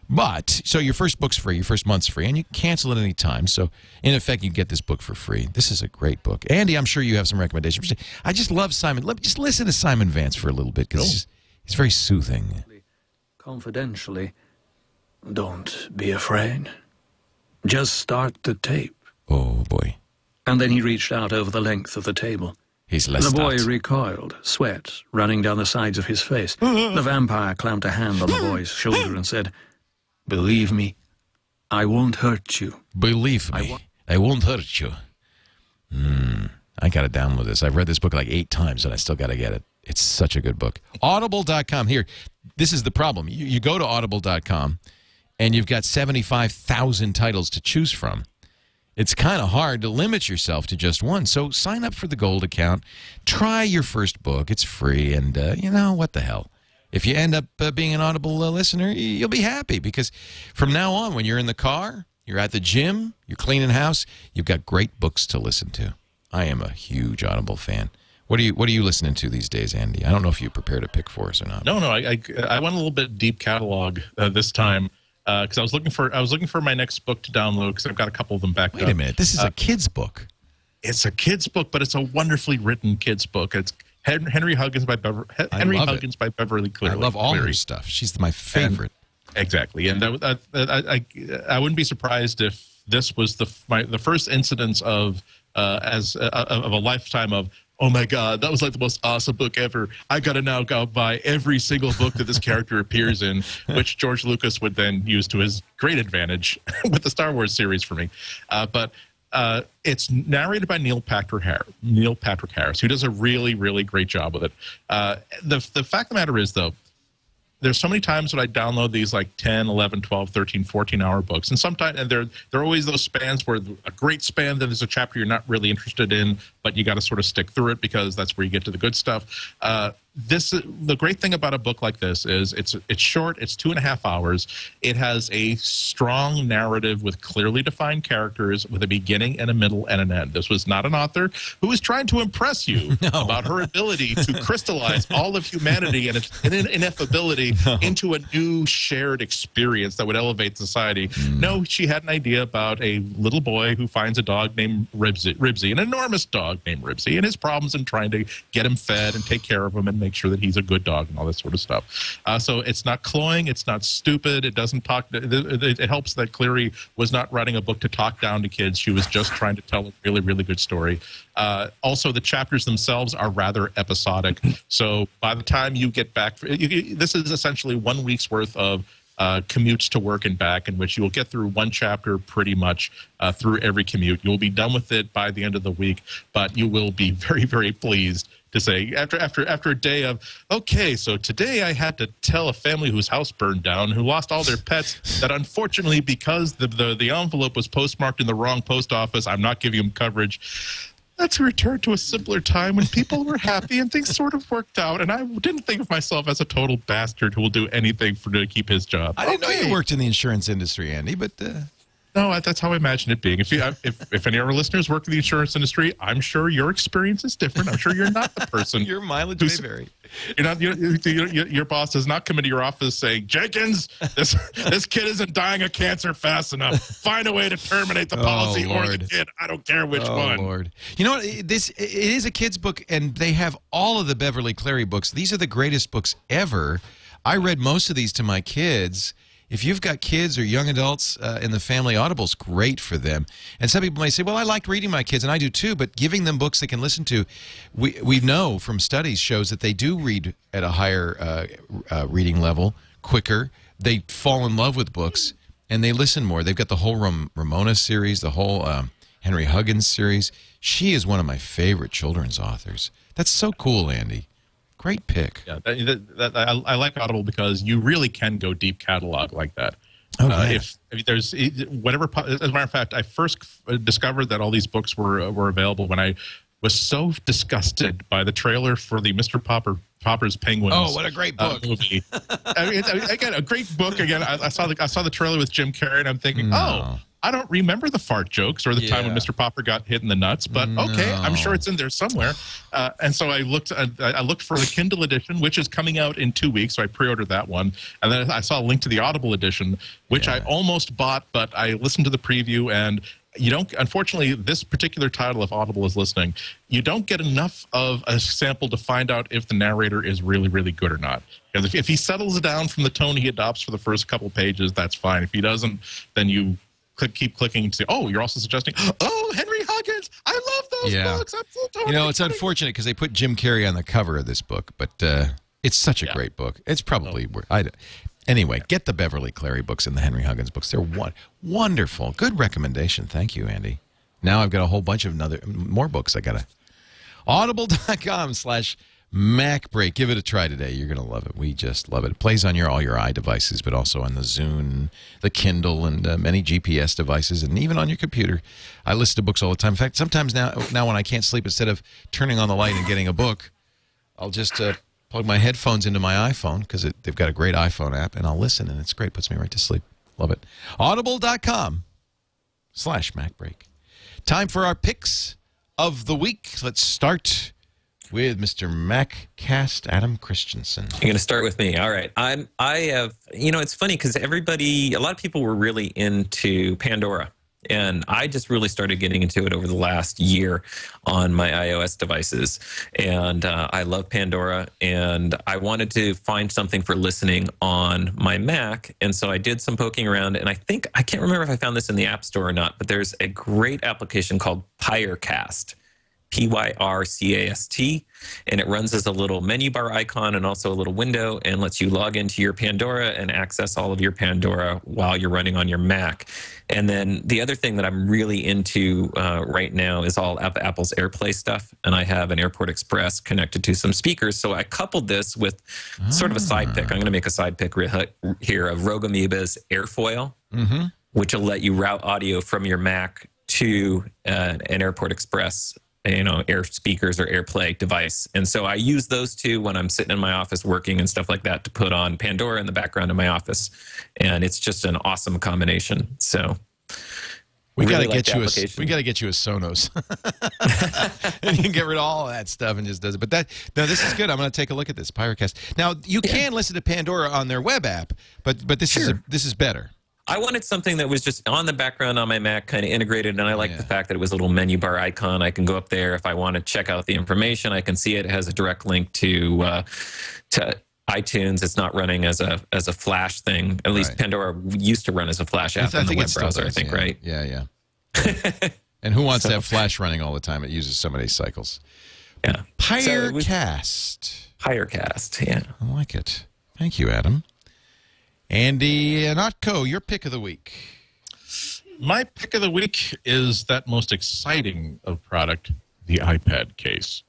But, so your first book's free, your first month's free, and you can cancel at any time. So, in effect, you get this book for free. This is a great book. Andy, I'm sure you have some recommendations. I just love Simon. Just listen to Simon Vance for a little bit, because he's very soothing. Confidentially, don't be afraid. Just start the tape. Oh, boy. And then he reached out over the length of the table. The boy recoiled, sweat running down the sides of his face. The vampire clamped a hand on the boy's shoulder and said, "Believe me, I won't hurt you." Believe me, I won't hurt you. I got to download this. I've read this book like 8 times, and I still got to get it. It's such a good book. Audible.com. Here, this is the problem. You go to Audible.com, and you've got 75,000 titles to choose from. It's kind of hard to limit yourself to just one. So sign up for the Gold account. Try your first book. It's free, and you know, what the hell. If you end up being an Audible listener, you'll be happy, because from now on, when you're in the car, you're at the gym, you're cleaning house, you've got great books to listen to. I am a huge Audible fan. What are you listening to these days, Andy? I don't know if you prepared a pick for us or not. No, I went a little bit deep catalog this time because I was looking for my next book to download because I've got a couple of them backed up. Wait a minute, this is a kid's book. It's a kid's book, but it's a wonderfully written kid's book. It's Henry Huggins by Beverly Cleary. I love all her stuff. She's my favorite. Exactly, and I wouldn't be surprised if this was the first incidence of a lifetime of, oh my God, that was like the most awesome book ever. I got to now go buy every single book that this character appears in, which George Lucas would then use to his great advantage with the Star Wars series for me. But it's narrated by Neil Patrick Harris, who does a really, really great job with it. The fact of the matter is, though, there's so many times that I download these like 10, 11, 12, 13, 14-hour books. And sometimes, and there are always those spans where a great span, then there's a chapter you're not really interested in, but you got to sort of stick through it because that's where you get to the good stuff. The great thing about a book like this is it's short. It's 2.5 hours. It has a strong narrative with clearly defined characters, with a beginning and a middle and an end. This was not an author who was trying to impress you about her ability to crystallize all of humanity and its ineffability into a new shared experience that would elevate society. No, she had an idea about a little boy who finds a dog named Ribsy, an enormous dog named Ribsy, and his problems in trying to get him fed and take care of him and make sure that he's a good dog and all that sort of stuff. So it's not cloying, it's not stupid, it doesn't talk. It helps that Cleary was not writing a book to talk down to kids. She was just trying to tell a really, really good story. Also, the chapters themselves are rather episodic. So by the time you get back, this is essentially 1 week's worth of commutes to work and back, in which you will get through one chapter pretty much through every commute. You'll be done with it by the end of the week, but you will be very, very pleased to say, after a day of, okay, so today I had to tell a family whose house burned down, who lost all their pets, that unfortunately, because the envelope was postmarked in the wrong post office, I'm not giving them coverage. Let's return to a simpler time when people were happy and things sort of worked out. And I didn't think of myself as a total bastard who will do anything to keep his job. I didn't know you worked in the insurance industry, Andy, but... No, that's how I imagine it being. If any of our listeners work in the insurance industry, I'm sure your experience is different. I'm sure you're not the person. Your mileage may vary. Your boss does not come into your office saying, Jenkins, this kid isn't dying of cancer fast enough. Find a way to terminate the policy or the kid. I don't care which one. Lord. You know what? It is a kid's book, and they have all of the Beverly Cleary books. These are the greatest books ever. I read most of these to my kids. If you've got kids or young adults in the family, Audible's great for them. And some people may say, well, I like reading my kids, and I do too, but giving them books they can listen to, we know from studies shows that they do read at a higher reading level, quicker. They fall in love with books, and they listen more. They've got the whole Ramona series, the whole Henry Huggins series. She is one of my favorite children's authors. That's so cool, Andy. Great pick. Yeah, I like Audible because you really can go deep catalog like that. Okay. If there's whatever, as a matter of fact, I first discovered that all these books were available when I was so disgusted by the trailer for the Mr. Popper's Penguins. Oh, what a great book! Movie. I mean, again, a great book. Again, I saw the trailer with Jim Carrey, and I'm thinking, oh. I don't remember the fart jokes or the time when Mr. Popper got hit in the nuts, but okay, I'm sure it's in there somewhere. And so I looked for the Kindle edition, which is coming out in 2 weeks, so I pre-ordered that one. And then I saw a link to the Audible edition, which I almost bought, but I listened to the preview, and you don't, unfortunately, this particular title, if Audible is listening, you don't get enough of a sample to find out if the narrator is really, really good or not. Because if he settles down from the tone he adopts for the first couple pages, that's fine. If he doesn't, then you keep clicking and say, oh, you're also suggesting, oh, Henry Huggins, I love those books. I'm so totally it's unfortunate because they put Jim Carrey on the cover of this book, but it's such a great book. It's probably anyway, get the Beverly Cleary books and the Henry Huggins books. They're wonderful. Good recommendation. Thank you, Andy. Now I've got a whole bunch of more books I got to Audible.com/MacBreak. Give it a try today. You're going to love it. We just love it. It plays on all your iDevices, but also on the Zune, the Kindle, and many GPS devices, and even on your computer. I listen to books all the time. In fact, sometimes now when I can't sleep, instead of turning on the light and getting a book, I'll just plug my headphones into my iPhone, because they've got a great iPhone app, and I'll listen, and it's great. Puts me right to sleep. Love it. Audible.com/MacBreak. Time for our picks of the week. Let's start with Mr. MacCast, Adam Christianson. You're going to start with me. All right. I have, it's funny because a lot of people were really into Pandora. And I just really started getting into it over the last year on my iOS devices. And I love Pandora. And I wanted to find something for listening on my Mac. And so I did some poking around. And I can't remember if I found this in the App Store or not, but there's a great application called Pyrcast. Pyrcast, and it runs as a little menu bar icon and also a little window, and lets you log into your Pandora and access all of your Pandora while you're running on your Mac. And then the other thing that I'm really into right now is all of Apple's AirPlay stuff, and I have an Airport Express connected to some speakers, so I coupled this with sort of a side pick. I'm going to make a side pick here of Rogue Amoeba's Airfoil, which will let you route audio from your Mac to an Airport Express Air speakers or AirPlay device. And so I use those two when I'm sitting in my office working and stuff like that to put on Pandora in the background of my office. And it's just an awesome combination. So we got to get you a Sonos. And you can get rid of all of that stuff and just does it. But this is good. I'm going to take a look at this Pyrcast. Now, you can listen to Pandora on their web app, but this is better. I wanted something that was just on the background on my Mac, kind of integrated, and I like the fact that it was a little menu bar icon. I can go up there if I want to check out the information. I can see it has a direct link to iTunes. It's not running as a Flash thing. At least Pandora used to run as a Flash app in the web browser, I think, right? Yeah. And who wants to have Flash running all the time? It uses so many cycles. Yeah. Pyrcast. Pyrcast, yeah. I like it. Thank you, Adam. Andy Ihnatko, your pick of the week. My pick of the week is that most exciting of product, the iPad case.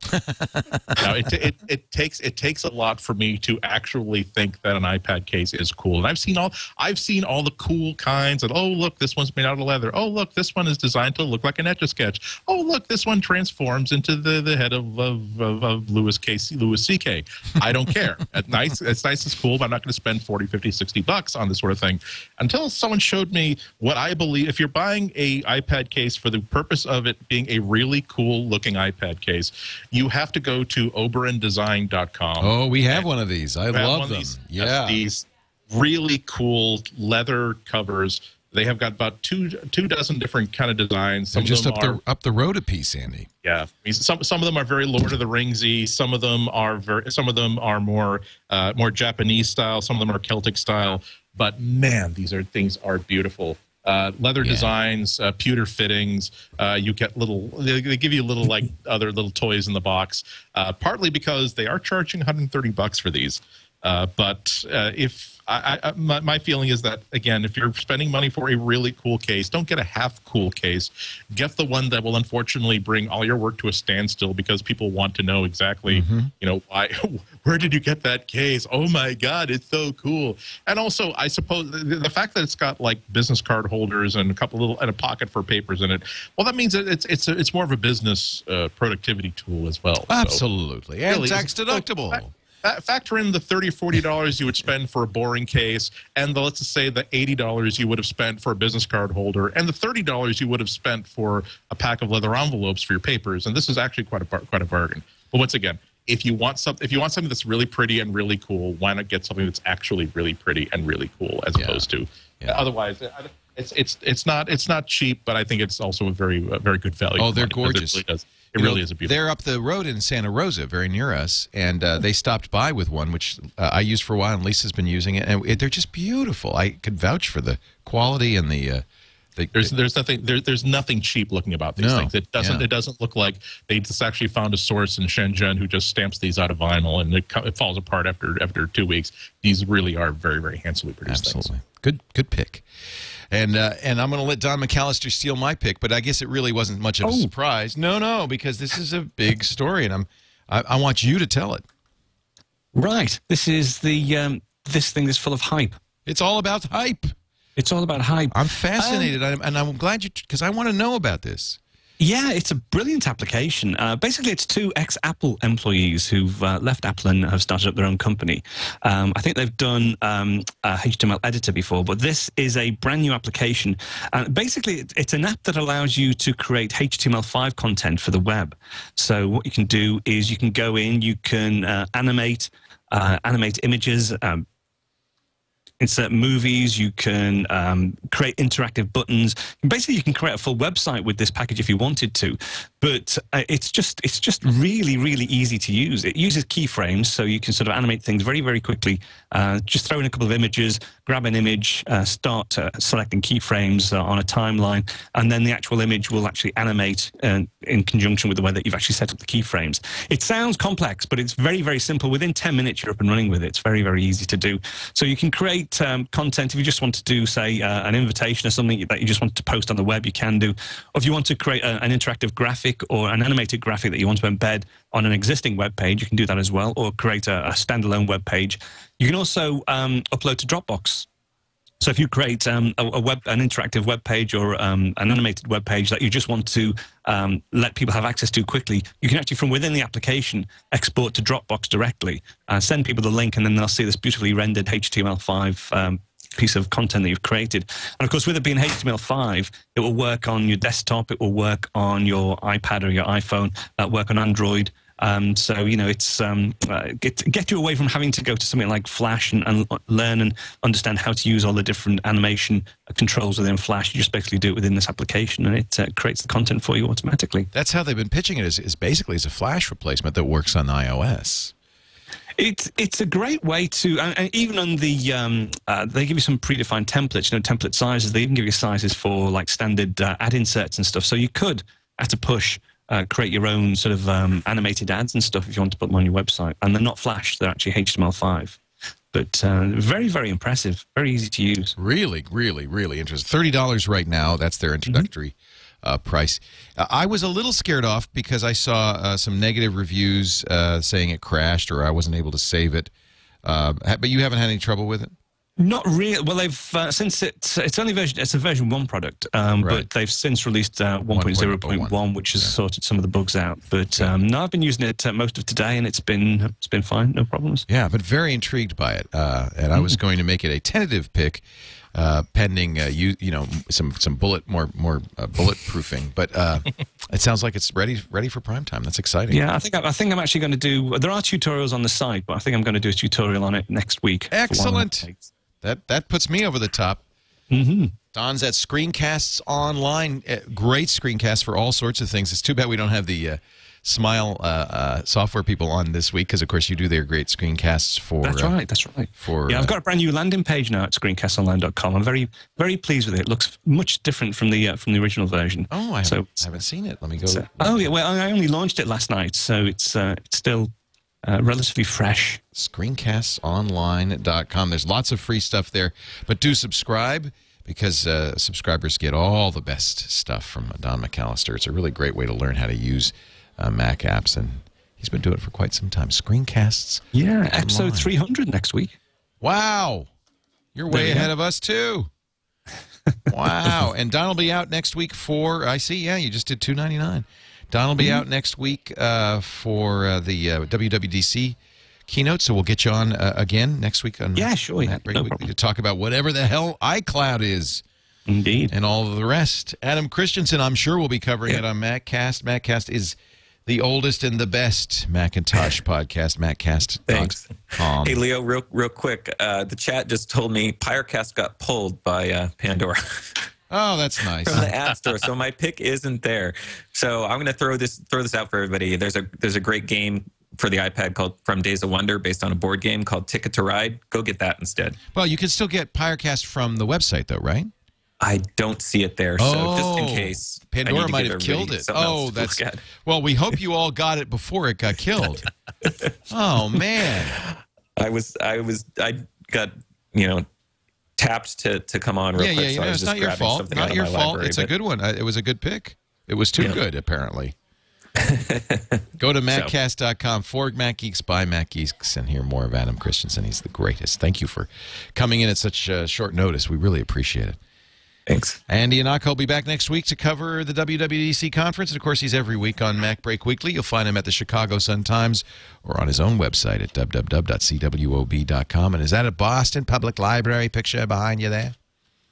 Now, it takes a lot for me to actually think that an iPad case is cool. And I've seen all the cool kinds. And oh, look, this one's made out of leather. Oh, look, this one is designed to look like an Etch-a-Sketch. Oh, look, this one transforms into the head of Louis C.K. I don't care. It's nice, it's cool, but I'm not going to spend 40, 50, 60 bucks on this sort of thing until someone showed me what I believe. If you're buying a iPad case for the purpose of it being a really cool looking iPad case, you have to go to oberondesign.com. Oh, we have one of these. I love them. These really cool leather covers. They have got about two dozen different kind of designs. They're just up the road a piece, Andy. Yeah, some of them are very Lord of the Ringsy. Some of them are more Japanese style. Some of them are Celtic style. But man, things are beautiful. Leather designs, pewter fittings. You get they give you little other little toys in the box. Partly because they are charging $130 for these. But my feeling is that, again, if you're spending money for a really cool case, don't get a half cool case. Get the one that will unfortunately bring all your work to a standstill because people want to know exactly, why. Where did you get that case? Oh my God, it's so cool. And also, I suppose the fact that it's got business card holders and a pocket for papers in it, well, that means that it's more of a business productivity tool as well. Absolutely, so, and really, tax deductible. Factor in the $30 or $40 you would spend for a boring case, and let's just say the $80 you would have spent for a business card holder, and the $30 you would have spent for a pack of leather envelopes for your papers. And this is actually quite a bargain. But once again, if you want something that's really pretty and really cool, why not get something that's actually really pretty and really cool as opposed to otherwise. It's not cheap, but I think it's also a very good value. Oh, they're gorgeous. It really is a beautiful. They're up the road in Santa Rosa, very near us, and they stopped by with one, which I used for a while, and Lisa's been using it, and they're just beautiful. I could vouch for the quality and the. There's nothing cheap looking about these things. It doesn't look like they just actually found a source in Shenzhen who just stamps these out of vinyl, and it falls apart after 2 weeks. These really are very, very handsomely produced things. Good pick. And I'm going to let Don McAllister steal my pick, but I guess it really wasn't much of a surprise. No, because this is a big story, and I want you to tell it. Right. This is the this thing is full of hype. It's all about hype. It's all about hype. I'm fascinated, and I'm glad because I want to know about this. Yeah, it's a brilliant application. Basically, it's two ex-Apple employees who've left Apple and have started up their own company. I think they've done a HTML editor before, but this is a brand new application. Basically, it's an app that allows you to create HTML5 content for the web. So what you can do is you can go in, you can animate images, insert movies, you can create interactive buttons. Basically, you can create a full website with this package if you wanted to, but it's just really, really easy to use. It uses keyframes, so you can sort of animate things very, very quickly. Just throw in a couple of images, grab an image, start selecting keyframes on a timeline, and then the actual image will actually animate in conjunction with the way that you've actually set up the keyframes. It sounds complex, but it's very, very simple. Within 10 minutes, you're up and running with it. It's very, very easy to do. So you can create content. If you just want to do, say, an invitation or something that you just want to post on the web, you can do. Or if you want to create an interactive graphic or an animated graphic that you want to embed on an existing web page, you can do that as well, or create a standalone web page. You can also upload to Dropbox. So if you create an interactive web page or an animated web page that you just want to let people have access to quickly, you can actually, from within the application, export to Dropbox directly, send people the link, and then they'll see this beautifully rendered HTML5 piece of content that you've created. And of course, with it being HTML5, it will work on your desktop, it will work on your iPad or your iPhone, work on Android. So, you know, it's get you away from having to go to something like Flash and learn and understand how to use all the different animation controls within Flash. You just basically do it within this application, and it creates the content for you automatically. That's how they've been pitching it, is basically as a Flash replacement that works on iOS. It's a great way to, and even on the, they give you some predefined templates, you know, template sizes. They even give you sizes for like standard ad inserts and stuff. So you could, at a push, create your own sort of animated ads and stuff if you want to put them on your website. And they're not Flash, they're actually HTML5. But very, very impressive, very easy to use. Really, really, really interesting. $30 right now, that's their introductory price. I was a little scared off because I saw some negative reviews saying it crashed or I wasn't able to save it. But you haven't had any trouble with it? Not really. Well, they've since it's only it's a version 1 product, right. But they've since released 1.0.1, which has sorted some of the bugs out. But no, I've been using it most of today, and it's been fine, no problems. Yeah, but very intrigued by it, and I was going to make it a tentative pick, pending you know some bulletproofing. But it sounds like it's ready for prime time. That's exciting. Yeah, I think I'm actually going to do. There are tutorials on the site, but I think I'm going to do a tutorial on it next week. Excellent. That puts me over the top. Don's at Screencasts Online. Great screencasts for all sorts of things. It's too bad we don't have the Smile software people on this week because, of course, you do their great screencasts for... That's right, that's right. Yeah, I've got a brand new landing page now at screencastsonline.com. I'm very, very pleased with it. It looks much different from the original version. Oh, I haven't seen it. Let me go... oh, yeah, well, I only launched it last night, so it's still... relatively fresh. Screencastsonline.com. There's lots of free stuff there, but do subscribe because subscribers get all the best stuff from Don McAllister. It's a really great way to learn how to use Mac apps, and he's been doing it for quite some time. Screencasts. Yeah, episode 300 next week. Wow. You're way ahead of us, too. Wow. And Don will be out next week for, I see, yeah, you just did $2.99. Don will be out next week for the WWDC keynote, so we'll get you on again next week on MacBreak Weekly to talk about whatever the hell iCloud is. Indeed. And all of the rest. Adam Christianson, I'm sure, will be covering it on MacCast. MacCast is the oldest and the best Macintosh podcast, MacCast.com. Hey, Leo, real quick, the chat just told me Pyrecast got pulled by Pandora. Oh, that's nice. From the App Store, so my pick isn't there. So I'm going to throw this out for everybody. There's a great game for the iPad called From Days of Wonder, based on a board game called Ticket to Ride. Go get that instead. Well, you can still get Pyrecast from the website, though, right? I don't see it there, so just in case. Pandora might have killed it. Oh, that's... Well, we hope you all got it before it got killed. Oh, man. I got, tapped to come on real quick. So it's not your fault. Not your fault. It's a good one. It was a good pick. It was too good, apparently. Go to MacCast.com for Mac Geeks by Mac Geeks and hear more of Adam Christianson. He's the greatest. Thank you for coming in at such short notice. We really appreciate it. Thanks. And Ihnatko will be back next week to cover the WWDC conference. And, of course, he's every week on MacBreak Weekly. You'll find him at the Chicago Sun-Times or on his own website at www.cwob.com. And is that a Boston Public Library picture behind you there?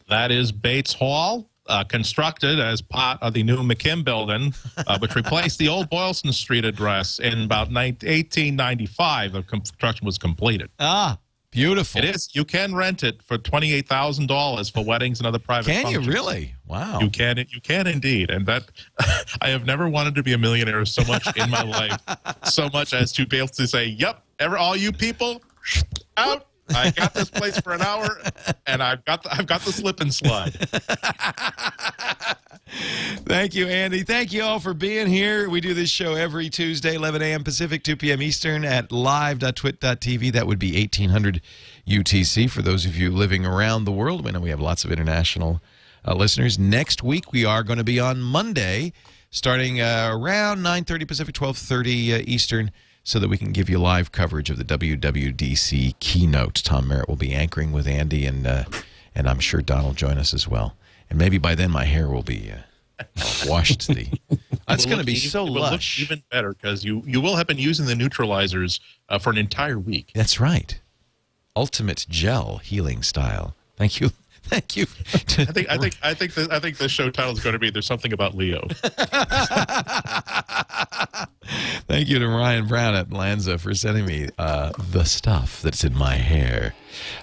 That is Bates Hall, constructed as part of the new McKim building, which replaced the old Boylston Street address in about 1895. The construction was completed. Ah. Beautiful. It is. You can rent it for $28,000 for weddings and other private functions. Can you really? Wow. You can. You can indeed. And that I have never wanted to be a millionaire so much in my life, so much as to be able to say, "Yep, all you people, out. I got this place for an hour, and I've got the slip and slide." Thank you, Andy. Thank you all for being here. We do this show every Tuesday, 11 a.m. Pacific, 2 p.m. Eastern at live.twit.tv. That would be 1800 UTC for those of you living around the world. We know we have lots of international listeners. Next week, we are going to be on Monday, starting around 9:30 Pacific, 12:30 Eastern, so that we can give you live coverage of the WWDC keynote. Tom Merritt will be anchoring with Andy, and I'm sure Don will join us as well. And maybe by then my hair will be washed. That's going to be so lush. It will look even better because you will have been using the neutralizers for an entire week. That's right. Ultimate gel healing style. Thank you. Thank you. I think the show title is going to be "There's Something About Leo." Thank you to Ryan Brown at Lanza for sending me the stuff that's in my hair.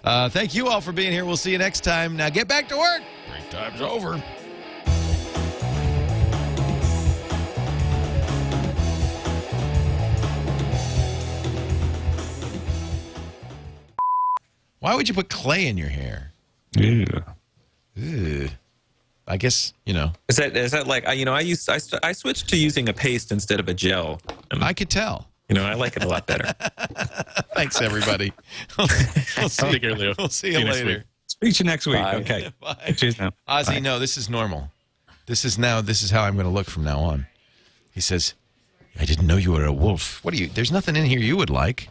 Thank you all for being here. We'll see you next time. Now get back to work. Break time's over. Why would you put clay in your hair? Yeah. Ew. I guess, Is that like, I switched to using a paste instead of a gel. I could tell. I like it a lot better. Thanks, everybody. We'll see you later. Speak to you next week. Bye. Okay. Bye. Cheers now. Ozzy, Bye. no, this is normal. This is how I'm going to look from now on. He says, "I didn't know you were a wolf." What are you? There's nothing in here you would like.